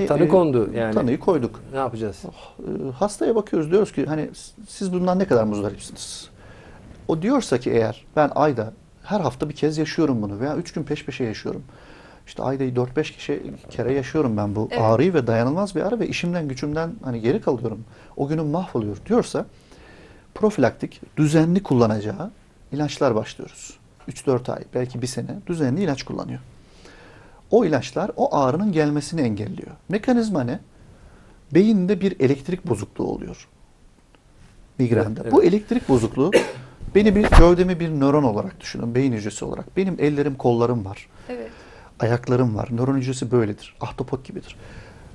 Speaker 3: Tanı kondu yani.
Speaker 2: Tanıyı koyduk.
Speaker 3: Ne yapacağız?
Speaker 2: Hastaya bakıyoruz, diyoruz ki hani siz bundan ne kadar muzdaripsiniz? O diyorsa ki eğer ben ayda her hafta bir kez yaşıyorum bunu veya 3 gün peş peşe yaşıyorum. İşte ayda 4-5 kere yaşıyorum ben bu
Speaker 1: Evet.
Speaker 2: ağrıyı ve dayanılmaz bir ağrı ve işimden gücümden hani geri kalıyorum. O günüm mahvoluyor diyorsa profilaktik düzenli kullanacağı ilaçlar başlıyoruz. 3-4 ay belki bir sene düzenli ilaç kullanıyor. O ilaçlar o ağrının gelmesini engelliyor. Mekanizma ne? Beyinde bir elektrik bozukluğu oluyor. Migrende.
Speaker 3: Evet.
Speaker 2: Bu elektrik bozukluğu gövdemi bir nöron olarak düşünün. Beyin hücresi olarak. Benim ellerim, kollarım var.
Speaker 1: Evet.
Speaker 2: Ayaklarım var. Nöron hücresi böyledir. Ahtapot gibidir.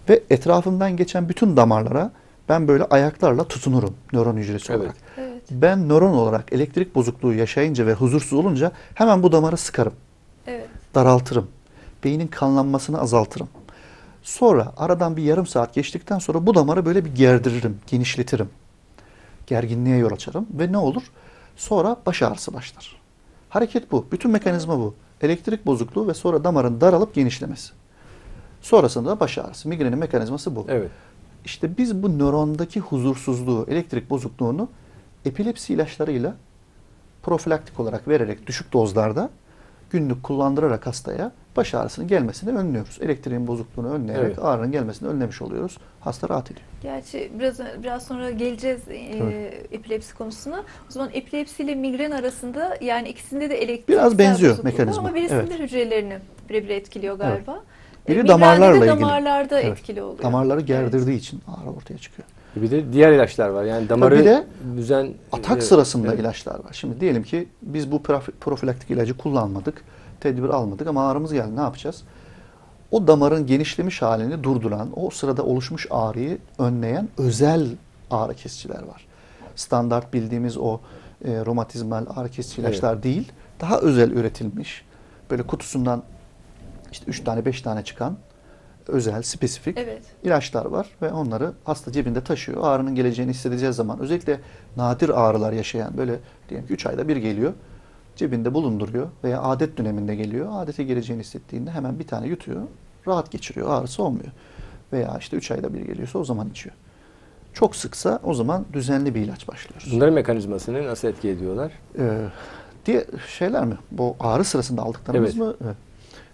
Speaker 2: Ve etrafımdan geçen bütün damarlara ben böyle ayaklarla tutunurum nöron hücresi
Speaker 3: Evet.
Speaker 2: olarak.
Speaker 1: Evet.
Speaker 2: Ben nöron olarak elektrik bozukluğu yaşayınca ve huzursuz olunca hemen bu damarı sıkarım.
Speaker 1: Evet.
Speaker 2: Daraltırım. Beynin kanlanmasını azaltırım. Sonra aradan bir yarım saat geçtikten sonra bu damarı böyle bir gerdiririm, genişletirim. Gerginliğe yol açarım ve ne olur? Sonra baş ağrısı başlar. Hareket bu. Bütün mekanizma bu. Elektrik bozukluğu ve sonra damarın daralıp genişlemesi. Sonrasında da baş ağrısı. Migrenin mekanizması bu.
Speaker 3: Evet.
Speaker 2: İşte biz bu nörondaki huzursuzluğu, elektrik bozukluğunu epilepsi ilaçlarıyla profilaktik olarak vererek düşük dozlarda günlük kullandırarak hastaya baş ağrısının gelmesini önlüyoruz. Elektriğin bozukluğunu önleyerek
Speaker 3: Evet.
Speaker 2: ağrının gelmesini önlemiş oluyoruz. Hasta rahat ediyor.
Speaker 1: Gerçi biraz sonra geleceğiz epilepsi konusuna. O zaman epilepsi ile migren arasında yani ikisinde de elektriksel
Speaker 2: Biraz benziyor
Speaker 1: bozukluk var
Speaker 2: mekanizma.
Speaker 1: ama birisinde
Speaker 2: Evet.
Speaker 1: hücrelerini birebir etkiliyor galiba.
Speaker 2: Biri
Speaker 1: Migrende
Speaker 2: damarlarla
Speaker 1: de
Speaker 2: ilgili.
Speaker 1: damarlarda
Speaker 2: Evet.
Speaker 1: etkili oluyor.
Speaker 2: Damarları
Speaker 1: Evet.
Speaker 2: gerdirdiği için ağrı ortaya çıkıyor.
Speaker 3: Bir de diğer ilaçlar var. Yani damarı
Speaker 2: Bir de
Speaker 3: düzen
Speaker 2: Atak sırasında
Speaker 3: evet.
Speaker 2: ilaçlar var. Şimdi diyelim ki biz bu profilaktik ilacı kullanmadık, tedbir almadık ama ağrımız geldi. Ne yapacağız? O damarın genişlemiş halini durduran, o sırada oluşmuş ağrıyı önleyen özel ağrı kesiciler var. Standart bildiğimiz o romatizmal ağrı kesici ilaçlar değil, daha özel üretilmiş, böyle kutusundan işte 3 tane 5 tane çıkan özel, spesifik
Speaker 1: Evet.
Speaker 2: ilaçlar var ve onları hasta cebinde taşıyor. Ağrının geleceğini hissedeceği zaman özellikle nadir ağrılar yaşayan böyle diyelim ki 3 ayda bir geliyor. Cebinde bulunduruyor veya adet döneminde geliyor. Adete gireceğini hissettiğinde hemen bir tane yutuyor. Rahat geçiriyor. Ağrısı olmuyor. Veya işte 3 ayda bir geliyorsa o zaman içiyor. Çok sıksa o zaman düzenli bir ilaç başlıyoruz.
Speaker 3: Bunların mekanizmasını nasıl etki ediyorlar?
Speaker 2: Diye şeyler mi? Bu ağrı sırasında aldıklarımız
Speaker 3: Evet.
Speaker 2: mı? Evet.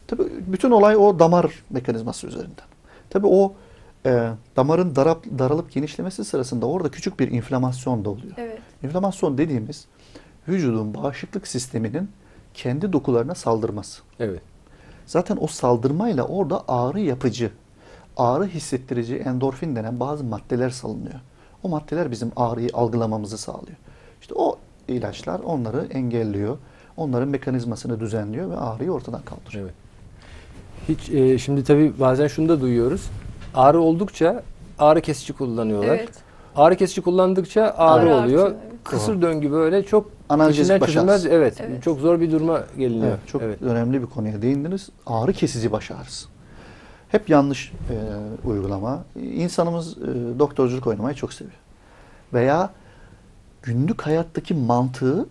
Speaker 2: Tabii bütün olay o damar mekanizması üzerinden. Tabii o damarın daralıp genişlemesi sırasında orada küçük bir inflamasyon da oluyor.
Speaker 1: Evet.
Speaker 2: İnflamasyon dediğimiz vücudun bağışıklık sisteminin kendi dokularına saldırması.
Speaker 3: Evet.
Speaker 2: Zaten o saldırmayla orada ağrı yapıcı, ağrı hissettirici endorfin denen bazı maddeler salınıyor. O maddeler bizim ağrıyı algılamamızı sağlıyor. İşte o ilaçlar onları engelliyor. Onların mekanizmasını düzenliyor ve ağrıyı ortadan kaldırıyor.
Speaker 3: Evet. Hiç şimdi tabii bazen şunu da duyuyoruz. Ağrı oldukça ağrı kesici kullanıyorlar.
Speaker 1: Evet.
Speaker 3: Ağrı kesici kullandıkça ağrı
Speaker 1: Ağrı
Speaker 3: oluyor.
Speaker 1: artıyor, evet.
Speaker 3: Kısır döngü böyle çok
Speaker 2: Analjezik
Speaker 3: içinden
Speaker 2: baş
Speaker 3: çözülmez.
Speaker 2: ağrısı.
Speaker 3: Evet,
Speaker 1: Evet.
Speaker 3: çok zor bir duruma geliniyor.
Speaker 2: Evet, çok
Speaker 3: Evet.
Speaker 2: önemli bir konuya değindiniz. Ağrı kesici baş ağrısı. Hep yanlış uygulama. İnsanımız doktorculuk oynamayı çok seviyor. Veya günlük hayattaki mantığı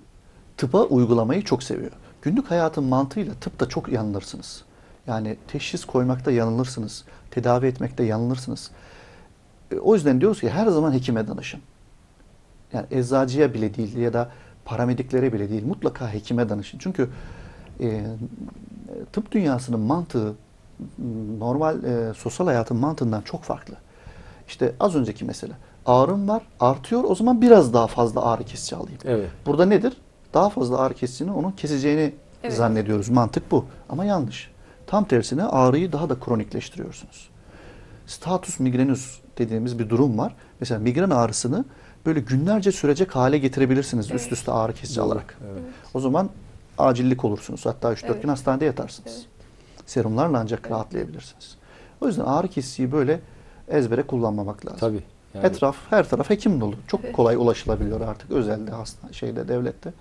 Speaker 2: tıpa uygulamayı çok seviyor. Günlük hayatın mantığıyla tıpta çok yanılırsınız. Yani teşhis koymakta yanılırsınız. Tedavi etmekte yanılırsınız. O yüzden diyoruz ki her zaman hekime danışın. Yani eczacıya bile değil ya da paramediklere bile değil, mutlaka hekime danışın. Çünkü tıp dünyasının mantığı normal sosyal hayatın mantığından çok farklı. İşte az önceki mesele. Ağrım var, artıyor, o zaman biraz daha fazla ağrı kesici alayım.
Speaker 3: Evet.
Speaker 2: Burada nedir? Daha fazla ağrı kesicinin onun keseceğini
Speaker 1: Evet.
Speaker 2: zannediyoruz. Mantık bu. Ama yanlış. Tam tersine ağrıyı daha da kronikleştiriyorsunuz. Status migrenus dediğimiz bir durum var. Mesela migren ağrısını böyle günlerce sürecek hale getirebilirsiniz
Speaker 1: Evet.
Speaker 2: üst üste ağrı kesici
Speaker 3: Doğru.
Speaker 2: alarak.
Speaker 3: Evet.
Speaker 2: O zaman acillik olursunuz. Hatta 3-4
Speaker 1: Evet.
Speaker 2: gün hastanede yatarsınız.
Speaker 1: Evet.
Speaker 2: Serumlarla ancak
Speaker 1: Evet.
Speaker 2: rahatlayabilirsiniz. O yüzden ağrı kesiciyi böyle ezbere kullanmamak lazım.
Speaker 3: Tabii. Yani
Speaker 2: Her taraf hekim dolu. Çok
Speaker 1: Evet.
Speaker 2: kolay ulaşılabiliyor artık özelde, devlette.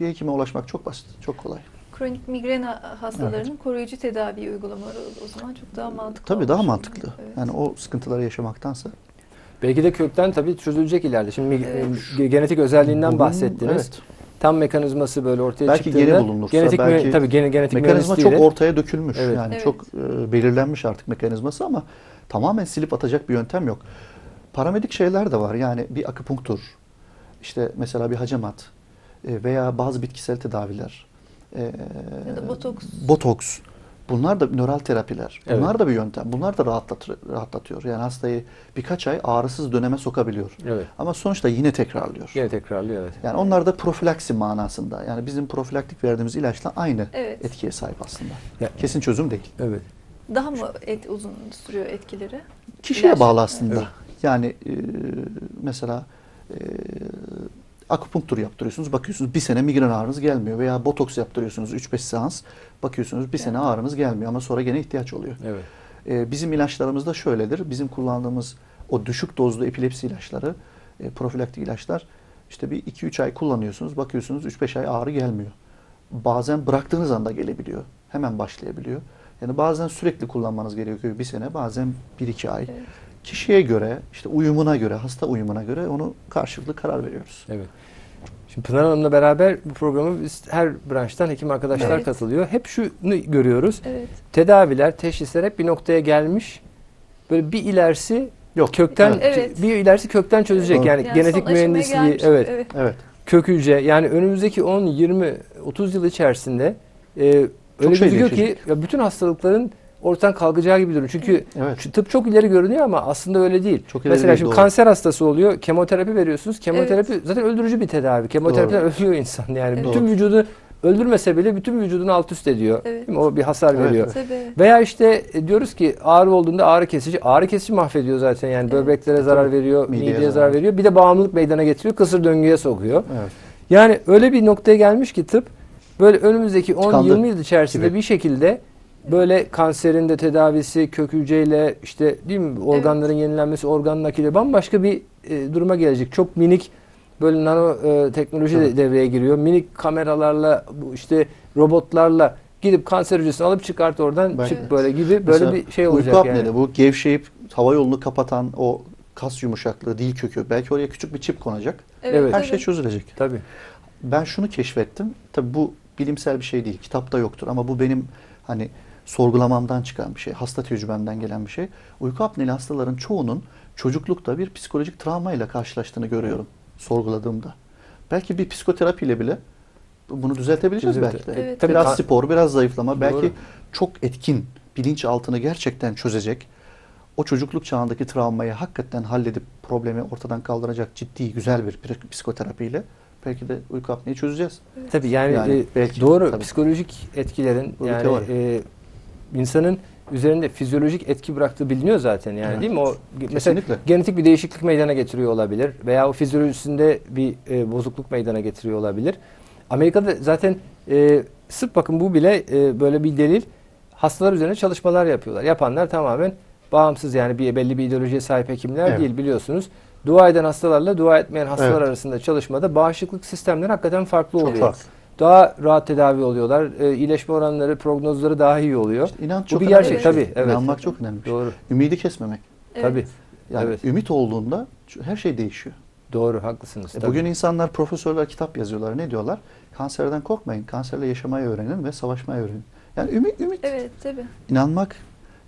Speaker 2: Bir hekime ulaşmak çok basit, çok kolay.
Speaker 1: Kronik migren hastalarının koruyucu tedavi uygulamaları o zaman çok daha mantıklı
Speaker 2: Tabii daha
Speaker 1: olmuş.
Speaker 2: mantıklı.
Speaker 1: Evet.
Speaker 2: Yani o sıkıntıları yaşamaktansa.
Speaker 3: belki de kökten tabii çözülecek ileride. Şimdi
Speaker 1: Evet.
Speaker 3: genetik özelliğinden
Speaker 2: Bulun-
Speaker 3: bahsettiniz.
Speaker 2: Evet.
Speaker 3: Tam mekanizması böyle ortaya
Speaker 2: Belki
Speaker 3: çıktığında
Speaker 2: geri bulunursa,
Speaker 3: genetik
Speaker 2: belki
Speaker 3: tabii genetik
Speaker 2: Mekanizma
Speaker 3: mühendisliğiyle
Speaker 2: çok ortaya dökülmüş.
Speaker 3: Evet.
Speaker 2: Yani
Speaker 1: Evet.
Speaker 2: çok belirlenmiş artık mekanizması ama tamamen silip atacak bir yöntem yok. Paramedik şeyler de var. Yani bir akupunktur, işte mesela bir hacamat veya bazı bitkisel tedaviler.
Speaker 1: Ya da botoks.
Speaker 2: Botoks. Bunlar da nöral terapiler. Bunlar
Speaker 3: Evet.
Speaker 2: da bir yöntem. Bunlar da rahatlatıyor. Yani hastayı birkaç ay ağrısız döneme sokabiliyor.
Speaker 3: evet.
Speaker 2: Ama sonuçta yine tekrarlıyor.
Speaker 3: Yine tekrarlıyor evet.
Speaker 2: Yani onlar da profilaksi manasında. Yani bizim profilaktik verdiğimiz ilaçla aynı
Speaker 1: Evet.
Speaker 2: etkiye sahip aslında.
Speaker 3: Ya-
Speaker 2: Kesin çözüm değil.
Speaker 3: Evet.
Speaker 1: Daha mı uzun sürüyor etkileri?
Speaker 2: Kişiye
Speaker 1: İlaç.
Speaker 2: bağlı aslında.
Speaker 3: Evet.
Speaker 2: Yani mesela akupunktur yaptırıyorsunuz, bakıyorsunuz bir sene migren ağrınız gelmiyor veya botoks yaptırıyorsunuz 3-5 seans, bakıyorsunuz bir sene ağrınız gelmiyor ama sonra gene ihtiyaç oluyor.
Speaker 3: Evet.
Speaker 2: Bizim ilaçlarımız da şöyledir. Bizim kullandığımız o düşük dozlu epilepsi ilaçları, profilaktik ilaçlar işte bir 2-3 ay kullanıyorsunuz, bakıyorsunuz 3-5 ay ağrı gelmiyor. Bazen bıraktığınız anda gelebiliyor. Hemen başlayabiliyor. Yani bazen sürekli kullanmanız gerekiyor bir sene, bazen 1-2 ay.
Speaker 1: Evet.
Speaker 2: Kişiye göre, işte uyumuna göre, hasta uyumuna göre onu karşılıklı karar veriyoruz.
Speaker 3: Evet. Şimdi Pınar Hanım'la beraber bu programı biz her branştan hekim arkadaşlar
Speaker 1: Evet.
Speaker 3: katılıyor. Hep şunu görüyoruz.
Speaker 1: Evet.
Speaker 3: Tedaviler, teşhisler hep bir noktaya gelmiş. Böyle bir ilerisi
Speaker 2: Yok.
Speaker 3: kökten
Speaker 1: Evet.
Speaker 3: bir ilerisi kökten çözecek.
Speaker 2: Evet.
Speaker 3: Yani,
Speaker 1: Yani
Speaker 3: genetik
Speaker 1: son aşamaya
Speaker 3: mühendisliği
Speaker 1: gelmiş.
Speaker 3: evet.
Speaker 2: Evet.
Speaker 3: Kök hücre yani önümüzdeki 10, 20, 30 yıl içerisinde öyle
Speaker 2: şey
Speaker 3: gözüküyor ki
Speaker 2: değişecek.
Speaker 3: ya bütün hastalıkların ortadan kalkacağı gibi duruyor. Çünkü
Speaker 2: Evet.
Speaker 3: şu tıp çok ileri görünüyor ama aslında öyle değil.
Speaker 2: Çok ileri
Speaker 3: Mesela
Speaker 2: değil,
Speaker 3: şimdi
Speaker 2: doğru.
Speaker 3: kanser hastası oluyor, kemoterapi veriyorsunuz. Kemoterapi zaten öldürücü bir tedavi. Kemoterapiden ölüyor insan yani.
Speaker 1: Evet.
Speaker 3: Bütün vücudu öldürmese bile bütün vücudunu alt üst ediyor.
Speaker 1: Evet.
Speaker 3: Değil mi? O bir hasar
Speaker 2: Evet,
Speaker 3: veriyor.
Speaker 2: evet.
Speaker 1: Tabii.
Speaker 3: Veya işte diyoruz ki ağrı olduğunda ağrı kesici. Ağrı kesici mahvediyor zaten yani
Speaker 1: Evet.
Speaker 3: böbreklere zarar
Speaker 2: Tabii.
Speaker 3: veriyor,
Speaker 2: Mideye
Speaker 3: mideye zarar
Speaker 2: zarar.
Speaker 3: veriyor. Bir de bağımlılık meydana getiriyor, kısır döngüye sokuyor.
Speaker 2: Evet.
Speaker 3: Yani öyle bir noktaya gelmiş ki tıp böyle önümüzdeki 10-20
Speaker 2: Tıkandı
Speaker 3: yıl içerisinde
Speaker 2: gibi.
Speaker 3: bir şekilde böyle kanserin de tedavisi, kök hücreyle işte değil mi organların yenilenmesi, organ nakili bambaşka bir duruma gelecek. Çok minik böyle nano teknoloji de
Speaker 2: Evet.
Speaker 3: devreye giriyor. Minik kameralarla bu işte robotlarla gidip kanser hücresini alıp çıkart oradan
Speaker 2: Belki.
Speaker 3: çık böyle gibi böyle
Speaker 2: Mesela
Speaker 3: bir şey olacak
Speaker 2: uyku
Speaker 3: yani.
Speaker 2: apnede bu gevşeyip hava yolunu kapatan o kas yumuşaklığı, dil kökü, belki oraya küçük bir çip konacak.
Speaker 3: Evet.
Speaker 2: Her
Speaker 1: tabii.
Speaker 2: şey çözülecek.
Speaker 3: Tabii.
Speaker 2: Ben şunu keşfettim. Tabii bu bilimsel bir şey değil. Kitapta yoktur ama bu benim hani sorgulamamdan çıkan bir şey. Hasta tecrübemden gelen bir şey. Uyku apneli hastaların çoğunun çocuklukta bir psikolojik travmayla karşılaştığını görüyorum sorguladığımda. Belki bir psikoterapiyle bile bunu düzeltebileceğiz
Speaker 3: Düzelte-
Speaker 2: belki de.
Speaker 1: Evet.
Speaker 3: Tabii
Speaker 2: Biraz
Speaker 3: kan-
Speaker 2: spor, biraz zayıflama, belki
Speaker 3: Doğru.
Speaker 2: çok etkin bilinçaltını gerçekten çözecek. o çocukluk çağındaki travmayı hakikaten halledip problemi ortadan kaldıracak ciddi, güzel bir psikoterapiyle belki de uyku apneyi çözeceğiz.
Speaker 3: Tabii yani,
Speaker 2: Yani belki,
Speaker 3: doğru
Speaker 2: tabii.
Speaker 3: psikolojik etkilerin
Speaker 2: Bu bir
Speaker 3: yani
Speaker 2: teori.
Speaker 3: insanın üzerinde fizyolojik etki bıraktığı biliniyor zaten yani,
Speaker 2: Evet.
Speaker 3: değil mi? O mesela
Speaker 2: Kesinlikle.
Speaker 3: genetik bir değişiklik meydana getiriyor olabilir veya o fizyolojisinde bir bozukluk meydana getiriyor olabilir. Amerika'da zaten sırf bakın bu bile böyle bir delil, hastalar üzerine çalışmalar yapıyorlar. Yapanlar tamamen bağımsız, yani belli bir ideolojiye sahip hekimler
Speaker 2: Evet.
Speaker 3: değil, biliyorsunuz. Dua eden hastalarla dua etmeyen hastalar
Speaker 2: Evet.
Speaker 3: arasında çalışmada bağışıklık sistemleri hakikaten farklı
Speaker 2: Çok
Speaker 3: oluyor.
Speaker 2: farklı.
Speaker 3: Daha rahat tedavi oluyorlar. İyileşme oranları, prognozları daha iyi oluyor.
Speaker 2: İşte İnanç
Speaker 3: Bu
Speaker 2: çok
Speaker 3: bir
Speaker 2: önemli
Speaker 3: gerçek
Speaker 2: bir şey.
Speaker 3: tabii. Evet.
Speaker 2: İnanmak çok önemli bir şey.
Speaker 3: Doğru.
Speaker 2: Ümidi kesmemek.
Speaker 1: Evet.
Speaker 3: Tabii.
Speaker 2: Yani
Speaker 3: Evet.
Speaker 2: ümit olduğunda her şey değişiyor.
Speaker 3: Doğru, haklısınız. Tabii.
Speaker 2: Bugün insanlar, profesörler kitap yazıyorlar. Ne diyorlar? Kanserden korkmayın. Kanserle yaşamayı öğrenin ve savaşmayı öğrenin. Yani ümit,
Speaker 1: Evet, tabii.
Speaker 2: inanmak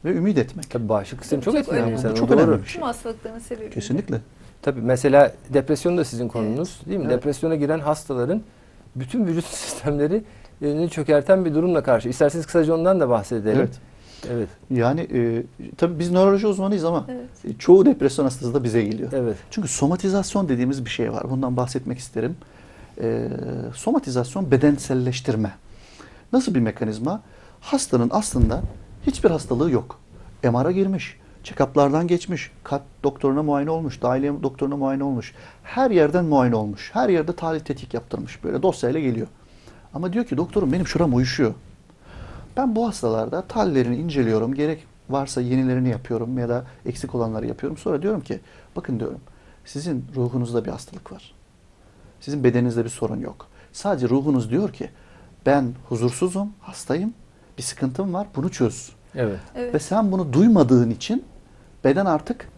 Speaker 2: ve ümit etmek.
Speaker 3: Tabii bağışıklık sistemi çok
Speaker 1: Çok
Speaker 3: etkileniyor
Speaker 1: önemli.
Speaker 3: insanın.
Speaker 2: Çok
Speaker 3: Doğru.
Speaker 2: önemli bir şey.
Speaker 1: Tüm hastalıkların sebebi.
Speaker 2: Kesinlikle.
Speaker 3: Tabii mesela depresyon da sizin konunuz, değil mi?
Speaker 2: Evet.
Speaker 3: Depresyona giren hastaların bütün vücut sistemlerini çökerten bir durumla karşı. İsterseniz kısaca ondan da bahsedelim.
Speaker 2: Evet.
Speaker 3: Evet.
Speaker 2: Yani tabii biz nöroloji uzmanıyız ama
Speaker 1: Evet.
Speaker 2: çoğu depresyon hastası da bize geliyor.
Speaker 3: Evet.
Speaker 2: Çünkü somatizasyon dediğimiz bir şey var. Bundan bahsetmek isterim. Somatizasyon bedenselleştirme. Nasıl bir mekanizma? Hastanın aslında hiçbir hastalığı yok. MR'a girmiş, check-up'lardan geçmiş, kalp doktoruna muayene olmuş, dahiliye doktoruna muayene olmuş. Her yerden muayene olmuş. Her yerde tahlil tetkik yaptırmış. Böyle dosyayla geliyor. Ama diyor ki doktorum benim şuram uyuşuyor. Ben bu hastalarda tahlillerini inceliyorum. Gerek varsa yenilerini yapıyorum ya da eksik olanları yapıyorum. Sonra diyorum ki bakın diyorum sizin ruhunuzda bir hastalık var. Sizin bedeninizde bir sorun yok. Sadece ruhunuz diyor ki ben huzursuzum, hastayım, bir sıkıntım var, bunu çöz.
Speaker 3: Evet.
Speaker 1: Evet.
Speaker 2: Ve sen bunu duymadığın için beden artık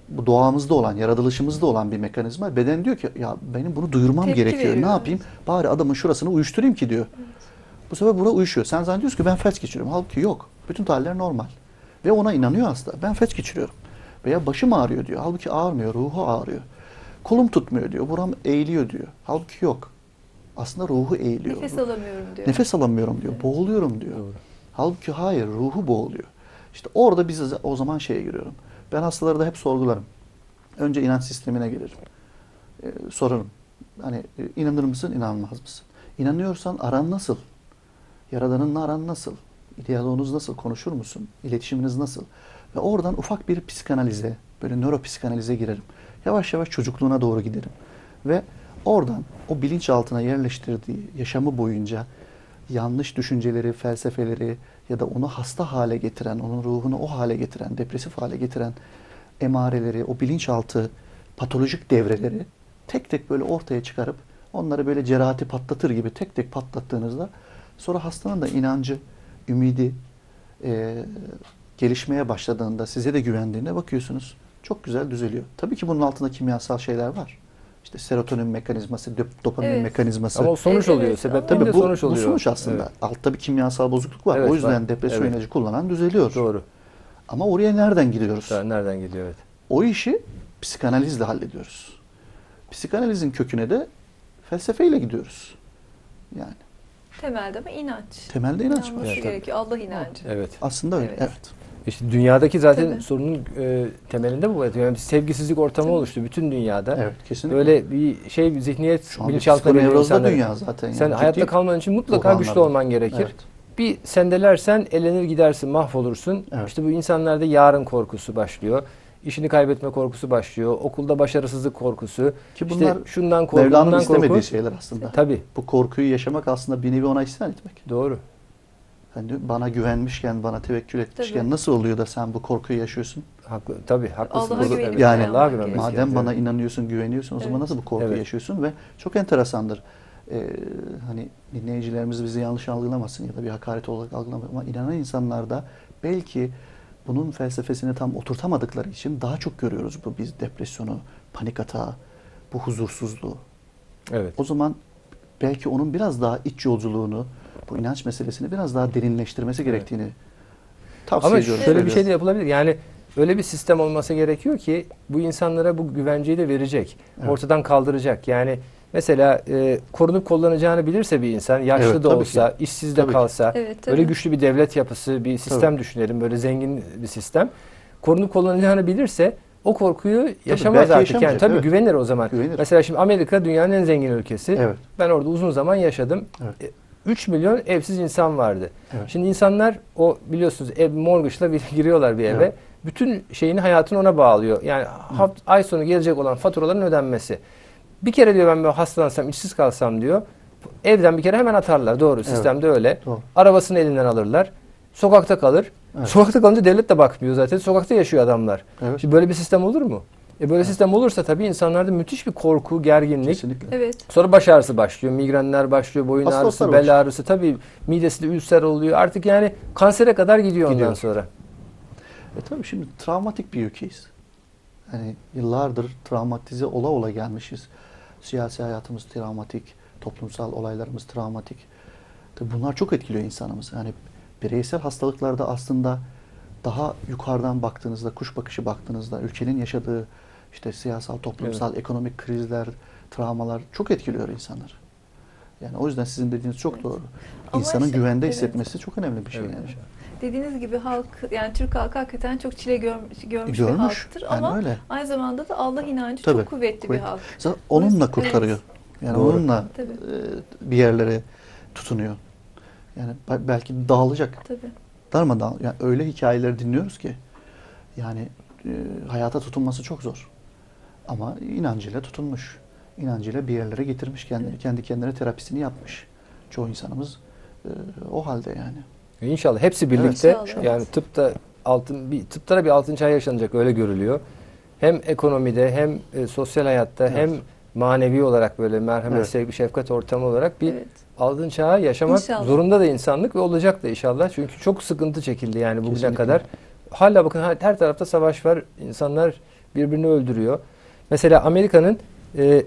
Speaker 2: bu doğamızda olan, yaratılışımızda olan bir mekanizma. Beden diyor ki ya benim bunu duyurmam
Speaker 1: Tepki
Speaker 2: gerekiyor.
Speaker 1: veriyor,
Speaker 2: Ne yapayım? Bari adamın şurasını uyuşturayım ki diyor. Bu sefer buna uyuşuyor. Sen zannediyorsun ki ben felç geçiriyorum. Halbuki yok. Bütün tahliller normal. Ve ona inanıyor hasta. Ben felç geçiriyorum. Veya başım ağrıyor diyor. Halbuki ağrmıyor. Ruhu ağrıyor. Kolum tutmuyor diyor. Buram eğiliyor diyor. Halbuki yok. Aslında ruhu eğiliyor.
Speaker 1: Nefes alamıyorum diyor.
Speaker 2: Nefes alamıyorum diyor.
Speaker 1: Evet.
Speaker 2: Boğuluyorum diyor.
Speaker 3: Doğru.
Speaker 2: Halbuki hayır. Ruhu boğuluyor. İşte orada biz o zaman şeye giriyorum. Ben hastaları da hep sorgularım. Önce inanç sistemine gelirim. Sorarım. Hani inanır mısın, inanmaz mısın? İnanıyorsan aran nasıl? Yaradanınla aran nasıl? Diyaloğunuz nasıl? Konuşur musun? İletişiminiz nasıl? Ve oradan ufak bir psikanalize, böyle nöropsikanalize girerim. Yavaş yavaş çocukluğuna doğru giderim. Ve oradan o bilinçaltına yerleştirdiği yaşamı boyunca yanlış düşünceleri, felsefeleri ya da onu hasta hale getiren, onun ruhunu o hale getiren, depresif hale getiren emareleri, o bilinçaltı patolojik devreleri tek tek böyle ortaya çıkarıp onları böyle cerahati patlatır gibi tek tek patlattığınızda sonra hastanın da inancı, ümidi gelişmeye başladığında, size de güvendiğine bakıyorsunuz. Çok güzel düzeliyor. Tabii ki bunun altında kimyasal şeyler var. İşte serotonin mekanizması, dopamin
Speaker 1: Evet.
Speaker 2: mekanizması.
Speaker 3: Ama o sonuç
Speaker 1: Evet,
Speaker 3: oluyor.
Speaker 1: evet.
Speaker 3: Sebep
Speaker 1: Tabii
Speaker 3: değil de
Speaker 2: bu,
Speaker 3: sonuç
Speaker 2: bu
Speaker 3: oluyor.
Speaker 2: sonuç aslında.
Speaker 3: Evet.
Speaker 2: Altta bir kimyasal bozukluk var.
Speaker 3: Evet,
Speaker 2: O yüzden
Speaker 3: var.
Speaker 2: depresyon
Speaker 3: Evet.
Speaker 2: ilacı kullanan düzeliyor.
Speaker 3: Doğru.
Speaker 2: Ama oraya nereden gidiyoruz?
Speaker 3: Nereden gidiyor? Evet.
Speaker 2: O işi psikanalizle hallediyoruz. Psikanalizin köküne de felsefeyle gidiyoruz. Yani
Speaker 1: Temelde ama inanç.
Speaker 2: temelde inanç var.
Speaker 1: İnanması
Speaker 3: Evet,
Speaker 1: gerekiyor. Allah inancı.
Speaker 3: Evet.
Speaker 2: Aslında öyle.
Speaker 1: Evet.
Speaker 2: Evet.
Speaker 3: İşte dünyadaki zaten
Speaker 1: Tabii.
Speaker 3: sorunun temelinde bu. Yani bir sevgisizlik ortamı
Speaker 1: Tabii.
Speaker 3: oluştu bütün dünyada.
Speaker 2: Evet, kesinlikle.
Speaker 3: Böyle bir bir zihniyet
Speaker 2: Şu an
Speaker 3: bilinçaltına geliyor
Speaker 2: psikonevrozda
Speaker 3: insanlara.
Speaker 2: dünya zaten.
Speaker 3: Sen
Speaker 2: yani.
Speaker 3: hayatta
Speaker 2: Ciddi
Speaker 3: kalman için mutlaka
Speaker 2: buhranlar
Speaker 3: güçlü
Speaker 2: var.
Speaker 3: olman gerekir.
Speaker 2: Evet.
Speaker 3: Bir sendelersen elenir gidersin, mahvolursun.
Speaker 2: Evet.
Speaker 3: İşte bu insanlarda yarın korkusu başlıyor. İşini kaybetme korkusu başlıyor. Okulda başarısızlık korkusu.
Speaker 2: Ki bunlar
Speaker 3: işte şundan korku,
Speaker 2: Mevla'nın
Speaker 3: bundan
Speaker 2: istemediği
Speaker 3: korku.
Speaker 2: şeyler aslında.
Speaker 3: Tabii.
Speaker 2: Bu korkuyu yaşamak aslında bir nevi ona isyan etmek.
Speaker 3: Doğru.
Speaker 2: Hani bana güvenmişken, bana tevekkül etmişken
Speaker 1: Tabii.
Speaker 2: nasıl oluyor da sen bu korkuyu yaşıyorsun?
Speaker 3: Haklı. Tabii haklısınız.
Speaker 1: Allah'a güvenip
Speaker 2: Yani
Speaker 1: dayanmak
Speaker 3: Allah'a
Speaker 1: gerekiyor.
Speaker 3: güvenmesi
Speaker 2: Madem
Speaker 3: gerekiyor.
Speaker 2: bana inanıyorsun, güveniyorsun o zaman
Speaker 1: Evet.
Speaker 2: nasıl bu korkuyu
Speaker 3: Evet.
Speaker 2: yaşıyorsun? Ve çok enteresandır. Hani dinleyicilerimiz bizi yanlış algılamasın ya da bir hakaret olarak algılamasın ama inanan insanlarda belki bunun felsefesini tam oturtamadıkları için daha çok görüyoruz bu biz depresyonu, panik atağı, bu huzursuzluğu.
Speaker 3: Evet.
Speaker 2: O zaman belki onun biraz daha iç yolculuğunu, bu inanç meselesini biraz daha derinleştirmesi gerektiğini tavsiye
Speaker 3: Ama
Speaker 2: ediyorum.
Speaker 3: şöyle bir şey de yapılabilir. Yani öyle bir sistem olması gerekiyor ki bu insanlara bu güvenceyi de verecek.
Speaker 2: Evet.
Speaker 3: Ortadan kaldıracak. Yani mesela korunup kullanacağını bilirse bir insan, yaşlı
Speaker 2: Evet,
Speaker 3: da
Speaker 2: tabii
Speaker 3: olsa,
Speaker 2: ki.
Speaker 3: işsiz de
Speaker 2: Tabii ki.
Speaker 3: kalsa,
Speaker 1: Evet, tabii.
Speaker 3: böyle güçlü bir devlet yapısı, bir sistem düşünelim. Böyle zengin bir sistem. korunup kullanılacağını bilirse o korkuyu yaşamaz
Speaker 2: belki
Speaker 3: artık. Yani
Speaker 2: yaşamayacak,
Speaker 3: tabii
Speaker 2: evet.
Speaker 3: güvenir o zaman.
Speaker 2: Güvenir.
Speaker 3: Mesela şimdi Amerika dünyanın en zengin ülkesi.
Speaker 2: Evet.
Speaker 3: Ben orada uzun zaman yaşadım.
Speaker 2: Evet.
Speaker 3: 3 milyon evsiz insan vardı.
Speaker 2: Evet.
Speaker 3: Şimdi insanlar o biliyorsunuz ev mortgage'la giriyorlar bir eve.
Speaker 2: Evet.
Speaker 3: Bütün şeyini hayatını ona bağlıyor. Yani ay sonu gelecek olan faturaların ödenmesi. Bir kere diyor ben böyle hastalansam, işsiz kalsam diyor. Evden bir kere hemen atarlar. Doğru. Sistemde öyle.
Speaker 2: Doğru.
Speaker 3: Arabasını elinden alırlar. Sokakta kalır.
Speaker 2: Evet.
Speaker 3: Sokakta kalınca devlet de bakmıyor zaten. Sokakta yaşıyor adamlar.
Speaker 2: Evet.
Speaker 3: Şimdi böyle bir sistem olur mu? Böyle sistem olursa tabii insanlarda müthiş bir korku, gerginlik.
Speaker 2: Kesinlikle.
Speaker 1: Evet.
Speaker 3: Sonra baş ağrısı başlıyor, migrenler başlıyor, boyun
Speaker 2: Hastalıklar
Speaker 3: ağrısı,
Speaker 2: başlıyor.
Speaker 3: bel ağrısı. Tabii midesinde ülser oluyor. Artık yani kansere kadar gidiyor ondan
Speaker 2: Gidiyor.
Speaker 3: sonra.
Speaker 2: Tabii şimdi travmatik bir ülkeyiz. Hani yıllardır travmatize ola ola gelmişiz. Siyasi hayatımız travmatik, toplumsal olaylarımız travmatik. Tabii bunlar çok etkiliyor insanımızı. Yani bireysel hastalıklarda aslında daha yukarıdan baktığınızda, kuş bakışı baktığınızda ülkenin yaşadığı işte siyasal, toplumsal, ekonomik krizler, travmalar çok etkiliyor insanları. Yani o yüzden sizin dediğiniz çok
Speaker 1: Evet.
Speaker 2: doğru.
Speaker 1: Ama
Speaker 2: İnsanın
Speaker 1: işte-
Speaker 2: güvende
Speaker 1: evet.
Speaker 2: hissetmesi çok önemli bir şey
Speaker 3: Evet.
Speaker 2: yani.
Speaker 1: Dediğiniz gibi halk, yani Türk halkı hakikaten çok çile görmüş bir
Speaker 2: Görmüş.
Speaker 1: halktır
Speaker 2: Yani
Speaker 1: ama
Speaker 2: öyle.
Speaker 1: aynı zamanda da Allah inancı
Speaker 2: Tabii,
Speaker 1: çok kuvvetli bir
Speaker 2: kuvvetli.
Speaker 1: halk.
Speaker 2: Zaten onunla
Speaker 1: Evet.
Speaker 2: kurtarıyor. Yani
Speaker 3: Doğru.
Speaker 2: onunla
Speaker 1: Tabii.
Speaker 2: bir yerlere tutunuyor. Yani belki dağılacak.
Speaker 1: Tabii.
Speaker 2: Darmadağın. Yani öyle hikayeleri dinliyoruz ki yani hayata tutunması çok zor. Ama inancıyla tutunmuş. İnancıyla bir yerlere getirmiş kendini.
Speaker 1: Evet.
Speaker 2: Kendi kendine terapisini yapmış. Çoğu insanımız o halde yani.
Speaker 3: İnşallah hepsi birlikte
Speaker 1: İnşallah.
Speaker 3: yani tıpta da bir altın çağ yaşanacak öyle görülüyor. Hem ekonomide hem sosyal hayatta
Speaker 2: Evet.
Speaker 3: hem manevi olarak böyle merhamet,
Speaker 2: Evet.
Speaker 3: sevgi, şefkat ortamı olarak bir
Speaker 1: Evet.
Speaker 3: altın çağı yaşamak
Speaker 1: İnşallah.
Speaker 3: zorunda da insanlık ve olacak da inşallah. Çünkü çok sıkıntı çekildi yani bugüne
Speaker 2: Kesinlikle.
Speaker 3: kadar. Hala bakın her tarafta savaş var. İnsanlar birbirini öldürüyor. Mesela Amerika'nın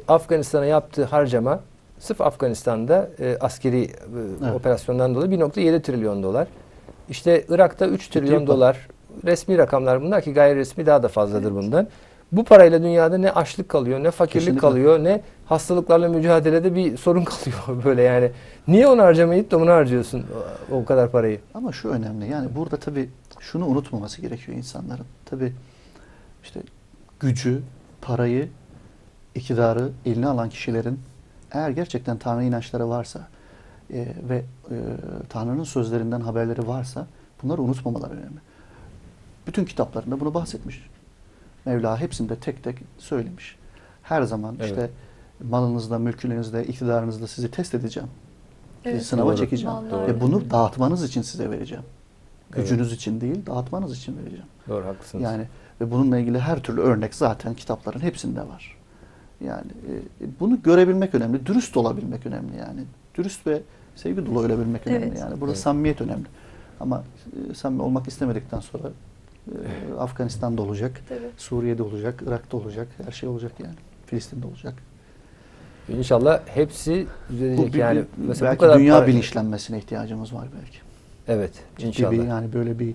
Speaker 3: Afganistan'a yaptığı harcama sırf Afganistan'da askeri
Speaker 2: Evet.
Speaker 3: operasyondan dolayı 1,7 trilyon dolar. İşte Irak'ta 3 trilyon
Speaker 2: para.
Speaker 3: dolar. Resmi rakamlar bunlar ki gayri resmi daha da fazladır bundan. Bu parayla dünyada ne açlık kalıyor, ne fakirlik
Speaker 2: Kesinlikle.
Speaker 3: kalıyor, ne hastalıklarla mücadelede bir sorun kalıyor böyle yani. Niye onu harcamayıp da bunu harcıyorsun o kadar parayı?
Speaker 2: Ama şu önemli. Yani burada tabii şunu unutmaması gerekiyor insanların. Tabii işte gücü, parayı, iktidarı eline alan kişilerin eğer gerçekten Tanrı inançları varsa ve Tanrı'nın sözlerinden haberleri varsa bunları unutmamaları önemli. Bütün kitaplarında bunu bahsetmiş. Mevla hepsinde tek tek söylemiş. Her zaman
Speaker 3: Evet.
Speaker 2: işte malınızda, mülkünüzde, iktidarınızda sizi test edeceğim. Sizi
Speaker 1: Evet.
Speaker 2: sınava
Speaker 3: Doğru.
Speaker 2: çekeceğim.
Speaker 1: Vallahi
Speaker 2: Ve bunu dağıtmanız için size vereceğim.
Speaker 3: Evet.
Speaker 2: Gücünüz için değil, dağıtmanız için vereceğim.
Speaker 3: Doğru haklısınız.
Speaker 2: Yani ve bununla ilgili her türlü örnek zaten kitapların hepsinde var. Yani bunu görebilmek önemli, dürüst olabilmek önemli yani. Dürüst ve sevgi dolu olabilmek önemli
Speaker 1: Evet.
Speaker 2: yani. Burada
Speaker 3: Evet.
Speaker 2: samimiyet önemli. Ama samimi olmak istemedikten sonra Afganistan'da olacak,
Speaker 1: Tabii.
Speaker 2: Suriye'de olacak, Irak'ta olacak, her şey olacak yani. Filistin'de olacak.
Speaker 3: İnşallah hepsi düzelecek yani. Mesela
Speaker 2: belki
Speaker 3: bu kadar
Speaker 2: dünya
Speaker 3: para-
Speaker 2: bilinçlenmesine ihtiyacımız var belki.
Speaker 3: Evet,
Speaker 2: Ciddi
Speaker 3: inşallah.
Speaker 2: bir, yani böyle bir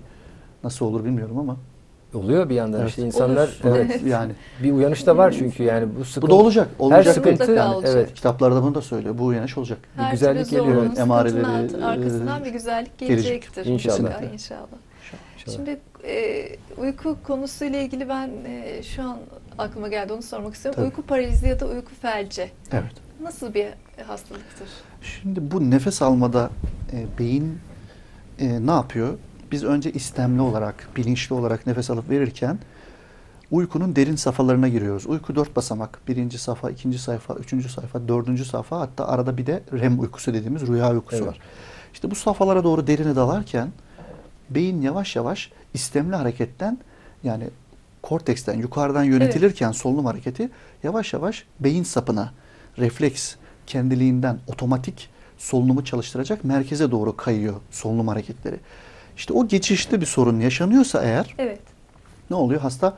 Speaker 2: nasıl olur bilmiyorum ama
Speaker 3: Oluyor bir yandan
Speaker 2: Evet.
Speaker 3: işte insanlar
Speaker 1: Olur.
Speaker 3: evet,
Speaker 2: yani
Speaker 3: bir uyanış da var çünkü yani bu
Speaker 2: bu
Speaker 3: sıkıntı
Speaker 2: da olacak.
Speaker 3: her
Speaker 2: Olacak
Speaker 3: sıkıntı
Speaker 1: Mutlaka
Speaker 2: yani.
Speaker 1: olacak.
Speaker 3: evet.
Speaker 2: Kitaplarda bunu da söylüyor. Bu uyanış olacak.
Speaker 3: Bir
Speaker 1: Her
Speaker 3: güzellik
Speaker 1: türlü
Speaker 3: geliyor.
Speaker 1: zorluğun,
Speaker 2: Evet, emareleri,
Speaker 1: sıkıntının arkasından bir güzellik
Speaker 2: gelecek.
Speaker 1: gelecektir.
Speaker 3: İnşallah.
Speaker 1: Mutlaka, inşallah.
Speaker 3: İnşallah.
Speaker 1: Şimdi uyku konusuyla ilgili ben şu an aklıma geldi, onu sormak istiyorum.
Speaker 2: Tabii.
Speaker 1: Uyku paralizi ya da uyku felci
Speaker 2: Evet.
Speaker 1: nasıl bir hastalıktır?
Speaker 2: Şimdi bu nefes almada beyin ne yapıyor? Biz önce istemli olarak, bilinçli olarak nefes alıp verirken uykunun derin safhalarına giriyoruz. Uyku 4 basamak. 1. safha, 2. sayfa, 3. sayfa, 4. safha, hatta arada bir de REM uykusu dediğimiz rüya uykusu
Speaker 3: Evet.
Speaker 2: var. İşte bu safhalara doğru derine dalarken beyin yavaş yavaş istemli hareketten, yani korteksten yukarıdan yönetilirken solunum hareketi yavaş yavaş beyin sapına, refleks kendiliğinden otomatik solunumu çalıştıracak merkeze doğru kayıyor solunum hareketleri. İşte o geçişte bir sorun yaşanıyorsa eğer
Speaker 1: Evet.
Speaker 2: ne oluyor? Hasta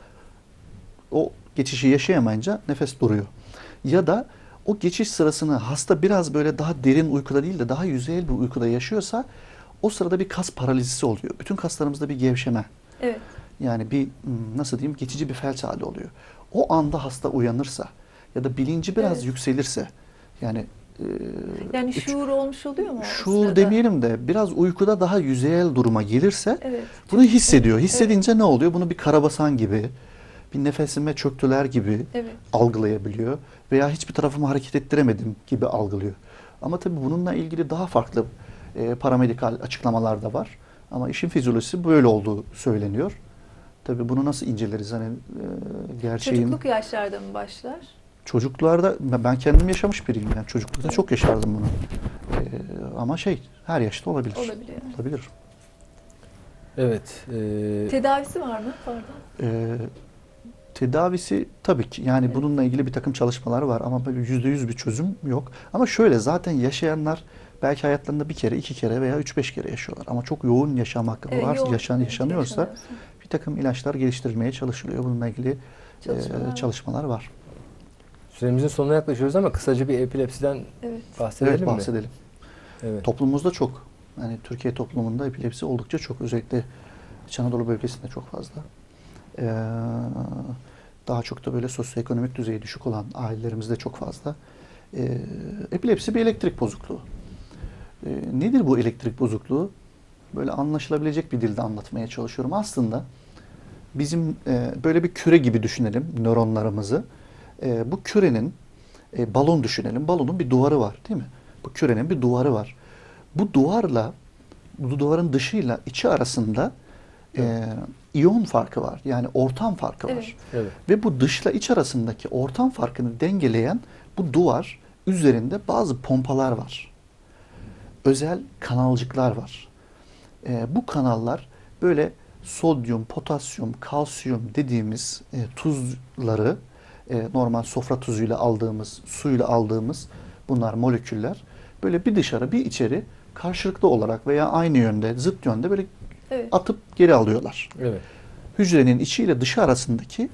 Speaker 2: o geçişi yaşayamayınca nefes duruyor. Ya da o geçiş sırasını hasta biraz böyle daha derin uykuda değil de daha yüzeyel bir uykuda yaşıyorsa o sırada bir kas paralizisi oluyor. Bütün kaslarımızda bir gevşeme.
Speaker 1: Evet.
Speaker 2: Yani bir nasıl diyeyim, geçici bir felç hali oluyor. O anda hasta uyanırsa ya da bilinci biraz
Speaker 1: Evet.
Speaker 2: yükselirse, yani
Speaker 1: Yani şuur olmuş oluyor mu o
Speaker 2: şuur
Speaker 1: sırada?
Speaker 2: demeyelim de biraz uykuda daha yüzeyel duruma gelirse
Speaker 1: Evet.
Speaker 2: bunu hissediyor.
Speaker 1: Evet.
Speaker 2: Hissedince ne oluyor? Bunu bir karabasan gibi, bir nefesime çöktüler gibi
Speaker 1: Evet.
Speaker 2: algılayabiliyor. Veya hiçbir tarafımı hareket ettiremedim gibi algılıyor. Ama tabii bununla ilgili daha farklı paramedikal açıklamalar da var. Ama işin fizyolojisi böyle olduğu söyleniyor. Tabii bunu nasıl inceleriz? Hani gerçeğin
Speaker 1: Çocukluk yaşlarda mı başlar?
Speaker 2: çocuklarda ben kendim yaşamış biriyim. Yani çocuklukta
Speaker 1: Evet.
Speaker 2: çok yaşardım bunu. Ama her yaşta olabilir.
Speaker 1: Olabiliyor.
Speaker 2: Olabilir.
Speaker 3: Evet.
Speaker 1: Tedavisi var mı? Pardon.
Speaker 2: Ee, Tedavisi tabii ki yani
Speaker 1: Evet.
Speaker 2: bununla ilgili bir takım çalışmalar var ama böyle %100 bir çözüm yok. Ama şöyle zaten yaşayanlar belki hayatlarında bir kere, iki kere veya 3-5 kere yaşıyorlar. Ama çok yoğun yaşam hakkı
Speaker 1: Evet,
Speaker 2: varsa,
Speaker 1: yoğun,
Speaker 2: yaşanıyorsa
Speaker 1: yaşanıyorsa.
Speaker 2: bir takım ilaçlar geliştirilmeye çalışılıyor. Bununla ilgili çalışmalar var.
Speaker 3: Süremizin sonuna yaklaşıyoruz ama kısaca bir epilepsiden
Speaker 1: Evet.
Speaker 3: bahsedelim
Speaker 2: Evet,
Speaker 3: mi?
Speaker 2: bahsedelim.
Speaker 3: Evet.
Speaker 2: Toplumumuzda çok. Yani Türkiye toplumunda epilepsi oldukça çok. Özellikle İç Anadolu bölgesinde çok fazla. Daha çok da böyle sosyoekonomik düzeyi düşük olan ailelerimizde çok fazla. Epilepsi bir elektrik bozukluğu. Nedir bu elektrik bozukluğu? Böyle anlaşılabilecek bir dilde anlatmaya çalışıyorum. Aslında bizim böyle bir küre gibi düşünelim nöronlarımızı. Bu kürenin balon düşünelim. Balonun bir duvarı var, değil mi? Bu kürenin bir duvarı var. Bu duvarın dışıyla içi arasında iyon farkı var. Yani ortam farkı var.
Speaker 1: Evet.
Speaker 3: Evet.
Speaker 2: Ve bu dışla iç arasındaki ortam farkını dengeleyen bu duvar üzerinde bazı pompalar var. Özel kanalcıklar var. Bu kanallar böyle sodyum, potasyum, kalsiyum dediğimiz tuzları normal sofra tuzuyla aldığımız, suyla aldığımız bunlar moleküller böyle bir dışarı bir içeri karşılıklı olarak veya aynı yönde, zıt yönde böyle
Speaker 1: Evet.
Speaker 2: atıp geri alıyorlar.
Speaker 3: Evet.
Speaker 2: Hücrenin içi ile dışı arasındaki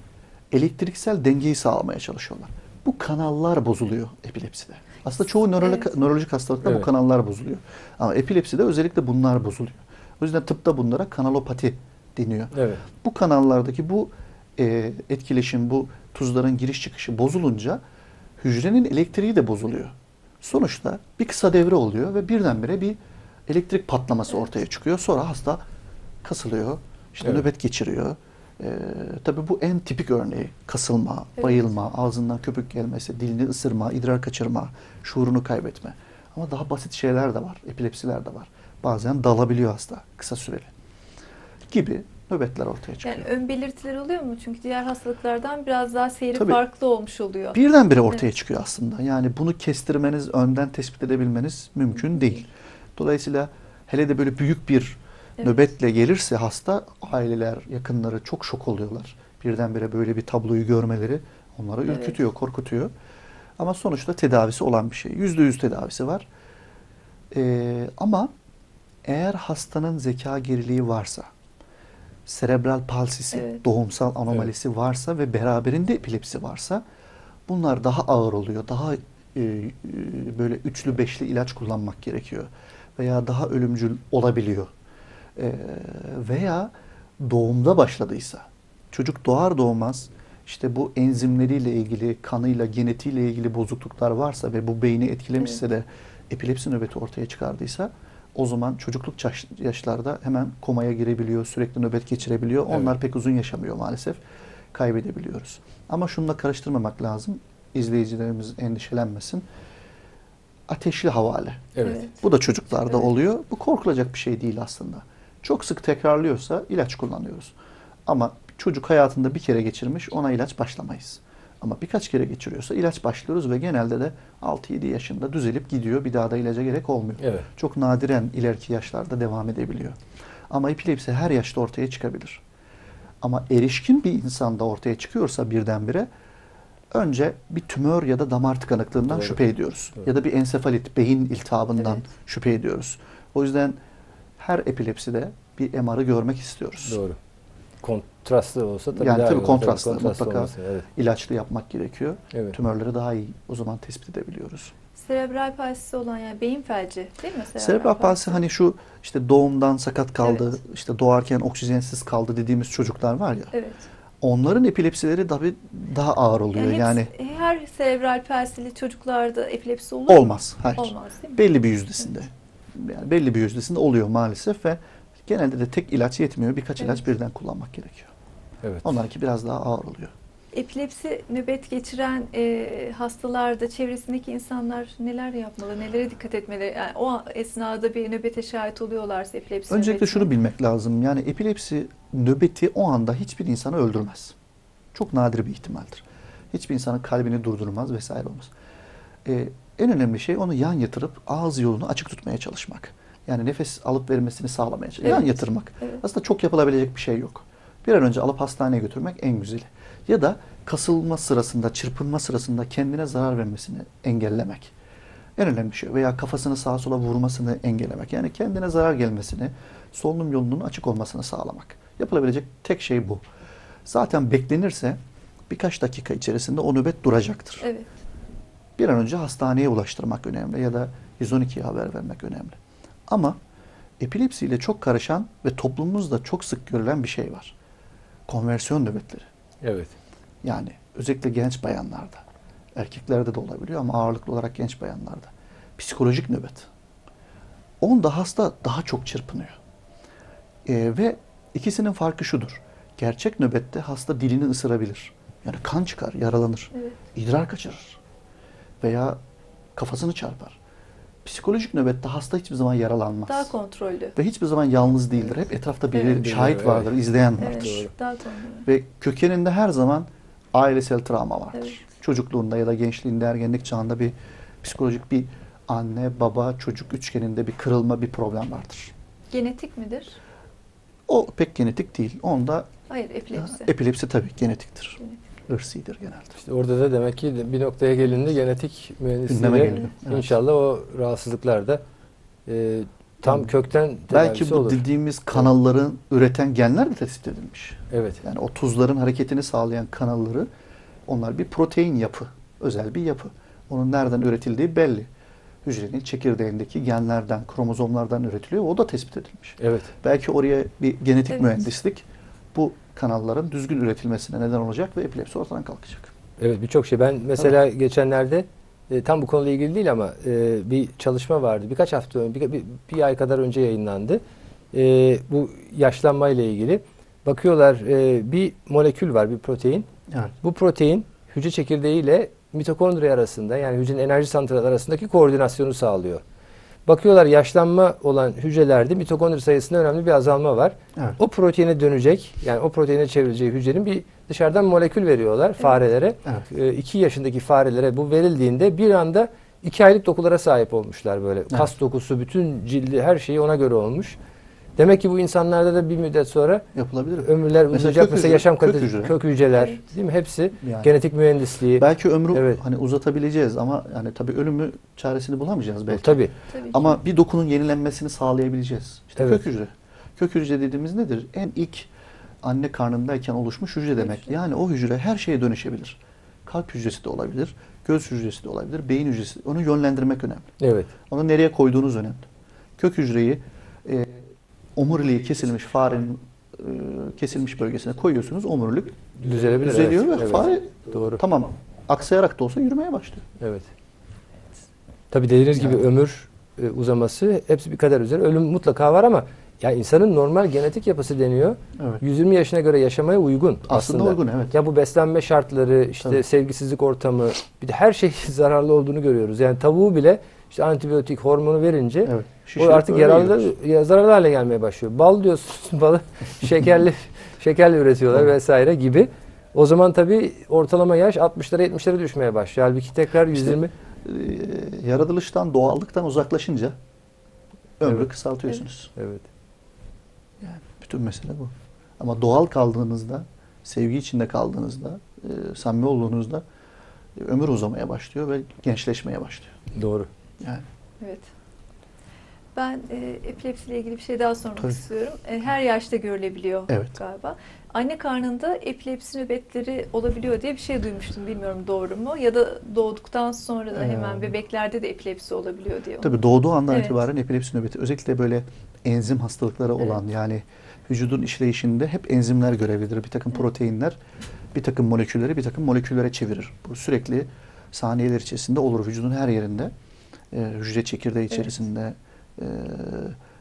Speaker 2: elektriksel dengeyi sağlamaya çalışıyorlar. Bu kanallar bozuluyor epilepside. Aslında çoğu
Speaker 1: Evet.
Speaker 2: nörolojik hastalıkta bu
Speaker 3: Evet.
Speaker 2: kanallar bozuluyor. Ama epilepside özellikle bunlar bozuluyor. O yüzden tıpta bunlara kanalopati deniyor.
Speaker 3: Evet.
Speaker 2: Bu kanallardaki bu etkileşim, bu tuzların giriş çıkışı bozulunca hücrenin elektriği de bozuluyor. Sonuçta bir kısa devre oluyor ve birdenbire bir elektrik patlaması ortaya çıkıyor. Sonra hasta kasılıyor, işte
Speaker 3: Evet.
Speaker 2: nöbet geçiriyor. Tabii bu en tipik örneği. Kasılma,
Speaker 1: Evet.
Speaker 2: bayılma, ağzından köpük gelmesi, dilini ısırma, idrar kaçırma, şuurunu kaybetme. Ama daha basit şeyler de var, epilepsiler de var. Bazen dalabiliyor hasta kısa süreli gibi nöbetler ortaya çıkıyor.
Speaker 1: Yani ön belirtiler oluyor mu? Çünkü diğer hastalıklardan biraz daha seyri
Speaker 2: Tabii.
Speaker 1: farklı olmuş oluyor.
Speaker 2: Birdenbire ortaya
Speaker 1: Evet.
Speaker 2: çıkıyor aslında. Yani bunu kestirmeniz, önden tespit edebilmeniz mümkün değil. Dolayısıyla hele de böyle büyük bir
Speaker 1: Evet.
Speaker 2: nöbetle gelirse hasta, aileler, yakınları çok şok oluyorlar. Birdenbire böyle bir tabloyu görmeleri onları
Speaker 1: Evet.
Speaker 2: ürkütüyor, korkutuyor. Ama sonuçta tedavisi olan bir şey. %100 tedavisi var. Ama eğer hastanın zeka geriliği varsa, serebral palsisi,
Speaker 1: Evet.
Speaker 2: doğumsal anomalisi varsa ve beraberinde epilepsi varsa bunlar daha ağır oluyor. Daha böyle üçlü beşli ilaç kullanmak gerekiyor. Veya daha ölümcül olabiliyor. Veya doğumda başladıysa, çocuk doğar doğmaz işte bu enzimleriyle ilgili, kanıyla, genetiğiyle ilgili bozukluklar varsa ve bu beyni etkilemişse de epilepsi nöbeti ortaya çıkardıysa o zaman çocukluk yaşlarda hemen komaya girebiliyor, sürekli nöbet geçirebiliyor. Onlar
Speaker 3: Evet.
Speaker 2: pek uzun yaşamıyor maalesef. Kaybedebiliyoruz. Ama şununla karıştırmamak lazım. İzleyicilerimiz endişelenmesin. Ateşli havale.
Speaker 3: Evet.
Speaker 2: Bu da çocuklarda
Speaker 1: Evet.
Speaker 2: oluyor. Bu korkulacak bir şey değil aslında. Çok sık tekrarlıyorsa ilaç kullanıyoruz. Ama çocuk hayatında bir kere geçirmiş, ona ilaç başlamayız. Ama birkaç kere geçiriyorsa ilaç başlıyoruz ve genelde de 6-7 yaşında düzelip gidiyor. Bir daha da ilaca gerek olmuyor.
Speaker 3: Evet.
Speaker 2: Çok nadiren ileriki yaşlarda devam edebiliyor. Ama epilepsi her yaşta ortaya çıkabilir. Ama erişkin bir insanda ortaya çıkıyorsa birdenbire önce bir tümör ya da damar tıkanıklığından
Speaker 3: Doğru.
Speaker 2: şüphe ediyoruz.
Speaker 3: Doğru.
Speaker 2: Ya da bir ensefalit, beyin iltihabından
Speaker 1: Evet.
Speaker 2: şüphe ediyoruz. O yüzden her epilepside bir MR'ı görmek istiyoruz.
Speaker 3: Doğru. Kontrastlı olsa tabii
Speaker 2: Yani
Speaker 3: daha
Speaker 2: tabii
Speaker 3: iyi olur.
Speaker 2: kontrastlı,
Speaker 3: Kontrastlı
Speaker 2: mutlaka
Speaker 3: olması, evet.
Speaker 2: İlaçlı yapmak gerekiyor.
Speaker 3: Evet.
Speaker 2: Tümörleri daha iyi o zaman tespit edebiliyoruz.
Speaker 1: Serebral palsisi olan yani beyin felci değil mi?
Speaker 2: Serebral palsi hani şu işte doğumdan sakat kaldı,
Speaker 1: Evet.
Speaker 2: işte doğarken oksijensiz kaldı dediğimiz çocuklar var ya.
Speaker 1: Evet.
Speaker 2: Onların epilepsileri tabii daha ağır oluyor. Yani
Speaker 1: her serebral palsili çocuklarda epilepsi olur mu?
Speaker 2: olmaz. Hayır.
Speaker 1: Olmaz değil mi?
Speaker 2: Belli bir yüzdesinde. Yani belli bir yüzdesinde oluyor maalesef ve genelde de tek ilaç yetmiyor. Birkaç ilaç birden kullanmak gerekiyor.
Speaker 3: Evet.
Speaker 2: Onlarınki biraz daha ağır oluyor.
Speaker 1: Epilepsi nöbet geçiren hastalarda çevresindeki insanlar neler yapmalı, nelere dikkat etmeli? Yani o esnada bir nöbete şahit oluyorlarsa epilepsi
Speaker 2: Öncelikle
Speaker 1: nöbetine.
Speaker 2: şunu bilmek lazım. Yani epilepsi nöbeti o anda hiçbir insanı öldürmez. Çok nadir bir ihtimaldir. Hiçbir insanın kalbini durdurmaz vesaire olmaz. En önemli şey onu yan yatırıp ağız yolunu açık tutmaya çalışmak. Yani nefes alıp vermesini sağlamaya çalışmak. Yan
Speaker 1: Evet.
Speaker 2: yatırmak.
Speaker 1: Evet.
Speaker 2: Aslında çok yapılabilecek bir şey yok. Bir an önce alıp hastaneye götürmek en güzeli. Ya da kasılma sırasında, çırpınma sırasında kendine zarar vermesini engellemek. En önemli şey. Veya kafasını sağa sola vurmasını engellemek. Yani kendine zarar gelmesini, solunum yolunun açık olmasını sağlamak. Yapılabilecek tek şey bu. Zaten beklenirse birkaç dakika içerisinde o nöbet duracaktır.
Speaker 1: Evet.
Speaker 2: Bir an önce hastaneye ulaştırmak önemli ya da 112'ye haber vermek önemli. Ama epilepsiyle çok karışan ve toplumumuzda çok sık görülen bir şey var. Konversiyon nöbetleri.
Speaker 3: Evet.
Speaker 2: Yani özellikle genç bayanlarda, erkeklerde de olabiliyor ama ağırlıklı olarak genç bayanlarda. Psikolojik nöbet. Onda hasta daha çok çırpınıyor. Ve ikisinin farkı şudur. Gerçek nöbette hasta dilini ısırabilir. Yani kan çıkar, yaralanır.
Speaker 1: Evet.
Speaker 2: İdrar kaçırır. Veya kafasını çarpar. Psikolojik nöbette hasta hiçbir zaman yaralanmaz.
Speaker 1: Daha kontrollü.
Speaker 2: Ve hiçbir zaman yalnız değildir. Hep etrafta biri
Speaker 1: Evet.
Speaker 2: şahit vardır, izleyen vardır.
Speaker 1: Evet. Daha kontrollü.
Speaker 2: Ve kökeninde her zaman ailesel travma vardır.
Speaker 1: Evet.
Speaker 2: Çocukluğunda ya da gençliğinde, ergenlik çağında bir psikolojik bir anne, baba, çocuk üçgeninde bir kırılma, bir problem vardır.
Speaker 1: Genetik midir?
Speaker 2: O pek genetik değil. Onda
Speaker 1: Hayır, epilepsi.
Speaker 2: epilepsi tabii genetiktir.
Speaker 1: Genetik.
Speaker 2: Irsidir genelde.
Speaker 3: İşte orada da demek ki bir noktaya gelindi genetik
Speaker 2: Gündeme
Speaker 3: mühendisliğiyle
Speaker 2: geliyor. Evet.
Speaker 3: inşallah o rahatsızlıklar da tam
Speaker 2: Evet.
Speaker 3: kökten
Speaker 2: Belki
Speaker 3: tedavisi
Speaker 2: bu
Speaker 3: olur.
Speaker 2: dediğimiz kanalların üreten genler de tespit edilmiş.
Speaker 3: Evet.
Speaker 2: Yani o tuzların hareketini sağlayan kanalları, onlar bir protein yapı, özel bir yapı. Onun nereden üretildiği belli. Hücrenin çekirdeğindeki genlerden, kromozomlardan üretiliyor. O da tespit edilmiş.
Speaker 3: Evet.
Speaker 2: Belki oraya bir genetik
Speaker 1: Evet.
Speaker 2: mühendislik bu kanalların düzgün üretilmesine neden olacak ve epilepsi ortadan kalkacak.
Speaker 3: Evet, birçok şey. Ben mesela geçenlerde tam bu konuyla ilgili değil ama bir çalışma vardı. Birkaç hafta önce, bir ay kadar önce yayınlandı. Bu yaşlanmayla ilgili. Bakıyorlar, bir molekül var, bir protein.
Speaker 2: Evet.
Speaker 3: Bu protein hücre çekirdeği ile mitokondri arasında, yani hücrenin enerji santralı arasındaki koordinasyonu sağlıyor. Bakıyorlar, yaşlanma olan hücrelerde mitokondri sayısında önemli bir azalma var.
Speaker 2: Evet.
Speaker 3: O proteine dönecek, yani o proteine çevrileceği hücrenin bir dışarıdan molekül veriyorlar farelere.
Speaker 2: Evet.
Speaker 3: 2 yaşındaki farelere bu verildiğinde bir anda 2 aylık dokulara sahip olmuşlar böyle.
Speaker 2: Evet.
Speaker 3: Kas dokusu, bütün cildi, her şeyi ona göre olmuş. Demek ki bu insanlarda da bir müddet sonra
Speaker 2: Yapılabilir.
Speaker 3: ömürler
Speaker 2: Mesela
Speaker 3: uzayacak.
Speaker 2: kök
Speaker 3: Mesela
Speaker 2: hücre,
Speaker 3: yaşam
Speaker 2: kök
Speaker 3: kalitesi,
Speaker 2: hücre.
Speaker 3: kök hücreler,
Speaker 1: Evet.
Speaker 3: değil mi? Hepsi
Speaker 2: Yani.
Speaker 3: genetik mühendisliği.
Speaker 2: Belki ömrü
Speaker 3: Evet.
Speaker 2: hani uzatabileceğiz ama yani tabii ölümü çaresini bulamayacağız belki.
Speaker 3: Tabii.
Speaker 1: Tabii ki.
Speaker 2: Ama bir dokunun yenilenmesini sağlayabileceğiz. İşte
Speaker 3: Evet.
Speaker 2: kök hücre. Kök hücre dediğimiz nedir? En ilk anne karnındayken oluşmuş hücre demek.
Speaker 1: Hücre.
Speaker 2: Yani o hücre her şeye dönüşebilir. Kalp hücresi de olabilir, göz hücresi de olabilir, beyin hücresi. Onu yönlendirmek önemli.
Speaker 3: Evet.
Speaker 2: Onu nereye koyduğunuz önemli. Kök hücreyi omuriliği kesilmiş farenin kesilmiş bölgesine koyuyorsunuz. Omurilik
Speaker 3: Düzelebilir.
Speaker 2: düzeliyor
Speaker 3: evet.
Speaker 2: ve
Speaker 3: Evet.
Speaker 2: fare
Speaker 3: Doğru.
Speaker 2: tamam aksayarak da olsa yürümeye başlıyor.
Speaker 3: Evet. Tabii dediğiniz gibi
Speaker 2: Yani.
Speaker 3: ömür uzaması hepsi bir kader üzere. Ölüm mutlaka var ama ya insanın normal genetik yapısı deniyor.
Speaker 2: Evet.
Speaker 3: 120 yaşına göre yaşamaya uygun
Speaker 2: Aslında uygun, evet.
Speaker 3: Ya bu beslenme şartları, işte
Speaker 2: Tabii.
Speaker 3: sevgisizlik ortamı, bir de her şey zararlı olduğunu görüyoruz. Yani tavuğu bile işte antibiyotik, hormonu verince
Speaker 2: Evet.
Speaker 3: o
Speaker 2: Şişirip
Speaker 3: artık
Speaker 2: öyle yiyoruz.
Speaker 3: zararlı hale gelmeye başlıyor. Bal diyorsunuz, balı şekerli üretiyorlar
Speaker 2: Evet.
Speaker 3: vesaire gibi. O zaman tabii ortalama yaş 60'lara 70'lere düşmeye başlıyor. Halbuki tekrar 120.
Speaker 2: Yaratılıştan, doğallıktan uzaklaşınca ömrü
Speaker 3: Evet.
Speaker 2: kısaltıyorsunuz.
Speaker 3: Evet.
Speaker 2: Yani bütün mesele bu. Ama doğal kaldığınızda, sevgi içinde kaldığınızda, samimi olduğunuzda ömür uzamaya başlıyor ve gençleşmeye başlıyor.
Speaker 3: Doğru.
Speaker 2: Yani
Speaker 1: Evet. Ben epilepsiyle ilgili bir şey daha sormak
Speaker 2: Tabii.
Speaker 1: istiyorum. Her yaşta görülebiliyor
Speaker 2: Evet.
Speaker 1: galiba. Anne karnında epilepsi nöbetleri olabiliyor diye bir şey duymuştum. Bilmiyorum doğru mu? Ya da doğduktan sonra da hemen bebeklerde de epilepsi olabiliyor diyor.
Speaker 2: tabii doğduğu andan
Speaker 1: Evet.
Speaker 2: itibaren epilepsi nöbeti, özellikle böyle enzim hastalıkları olan yani vücudun işleyişinde hep enzimler görevlidir. Bir takım proteinler bir takım moleküllere çevirir. Bu sürekli saniyeler içerisinde olur vücudun her yerinde. Hücre çekirdeği içerisinde.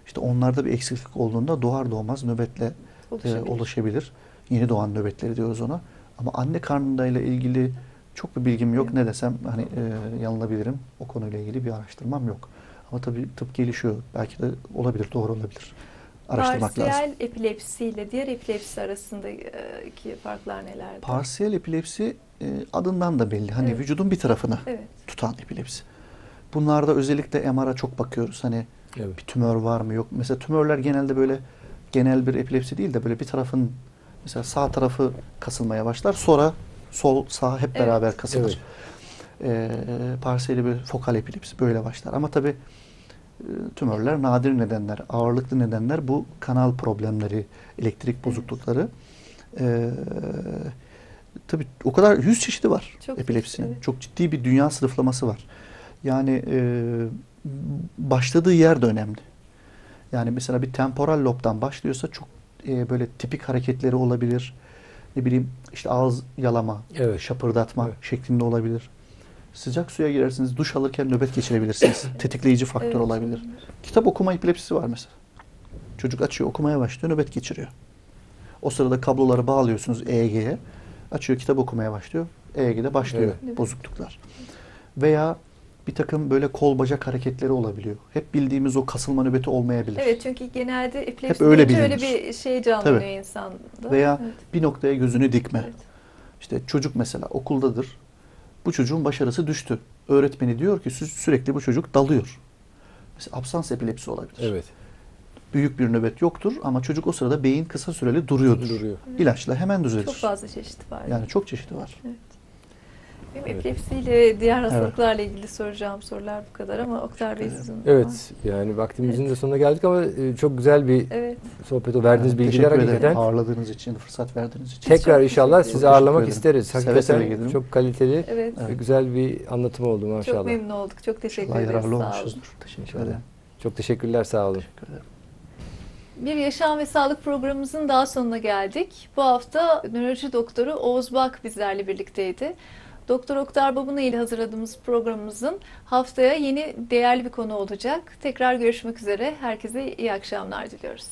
Speaker 2: İşte onlarda bir eksiklik olduğunda doğar doğmaz nöbetle oluşabilir. Yeni doğan nöbetleri diyoruz ona. Ama anne karnındayla ilgili çok bir bilgim yok. Ne desem hani yanılabilirim. O konuyla ilgili bir araştırmam yok. Ama tabii tıp gelişiyor. Belki de olabilir, doğru olabilir. Araştırmak lazım.
Speaker 1: Parsiyel epilepsi ile diğer epilepsi arasındaki farklar nelerdir?
Speaker 2: Parsiyel epilepsi adından da belli. Hani vücudun bir tarafını
Speaker 1: Evet.
Speaker 2: tutan epilepsi. Bunlarda özellikle MR'a çok bakıyoruz. Hani
Speaker 3: Evet.
Speaker 2: bir tümör var mı yok mu? Mesela tümörler genelde böyle genel bir epilepsi değil de böyle bir tarafın mesela sağ tarafı kasılmaya başlar. Sonra sol sağ hep beraber kasılır. Parsiyeli bir fokal epilepsi böyle başlar. Ama tabii tümörler nadir nedenler, ağırlıklı nedenler bu kanal problemleri, elektrik bozuklukları. Tabii o kadar 100 çeşidi var
Speaker 1: Çok
Speaker 2: epilepsinin.
Speaker 1: evet.
Speaker 2: Çok ciddi bir dünya sınıflaması var. Yani başladığı yer de önemli. Yani mesela bir temporal lobdan başlıyorsa çok böyle tipik hareketleri olabilir. Ne bileyim işte ağız yalama, şapırdatma şeklinde olabilir. Sıcak suya girersiniz, duş alırken nöbet geçirebilirsiniz. Tetikleyici faktör olabilir. Kitap okuma epilepsisi var mesela. Çocuk açıyor, okumaya başlıyor, nöbet geçiriyor. O sırada kabloları bağlıyorsunuz EEG'ye. Açıyor, kitap okumaya başlıyor. EEG'de başlıyor bozukluklar. Veya bir takım böyle kol bacak hareketleri olabiliyor. Hep bildiğimiz o kasılma nöbeti olmayabilir.
Speaker 1: Evet, çünkü genelde epilepsi
Speaker 2: Hep öyle
Speaker 1: deyince
Speaker 2: bilinir.
Speaker 1: bir şey canlanıyor insanda.
Speaker 2: Veya bir noktaya gözünü dikme. İşte çocuk mesela okuldadır. Bu çocuğun başarısı düştü. Öğretmeni diyor ki sürekli bu çocuk dalıyor. Mesela absans epilepsi olabilir.
Speaker 3: Evet.
Speaker 2: Büyük bir nöbet yoktur ama çocuk o sırada beyin kısa süreli duruyordur. İlaçla hemen düzelir.
Speaker 1: Çok fazla çeşit var.
Speaker 2: Yani çok çeşidi var.
Speaker 1: Evet. Benim epilepsiyle diğer hastalıklarla ilgili soracağım sorular bu kadar ama Oktar Bey sizin
Speaker 3: Evet, yani vaktimizin de sonuna geldik ama çok güzel bir sohbet o. Verdiğiniz bilgiler
Speaker 2: teşekkür ederim.
Speaker 3: hakikaten.
Speaker 2: Ağırladığınız için, fırsat verdiğiniz için.
Speaker 3: Tekrar inşallah
Speaker 1: teşekkür
Speaker 3: sizi
Speaker 2: ederim.
Speaker 3: ağırlamak
Speaker 2: Teşekkür
Speaker 3: isteriz.
Speaker 2: Seve
Speaker 3: Hakikaten
Speaker 2: seve gelirim.
Speaker 3: çok kaliteli
Speaker 1: Evet.
Speaker 3: ve güzel bir anlatım oldu maşallah.
Speaker 1: Çok memnun olduk. Çok teşekkür
Speaker 2: İnşallah
Speaker 1: ederiz.
Speaker 2: yararlı
Speaker 1: Sağ olun.
Speaker 2: olmuşuzdur. Teşekkür
Speaker 3: İnşallah.
Speaker 2: ederim.
Speaker 3: Çok teşekkürler, sağ olun.
Speaker 2: Teşekkür ederim.
Speaker 1: Bir yaşam ve sağlık programımızın daha sonuna geldik. Bu hafta nöroloji doktoru Oğuz Bak bizlerle birlikteydi. Doktor Oktar Babuna ile hazırladığımız programımızın haftaya yeni değerli bir konu olacak. Tekrar görüşmek üzere. Herkese iyi akşamlar diliyoruz.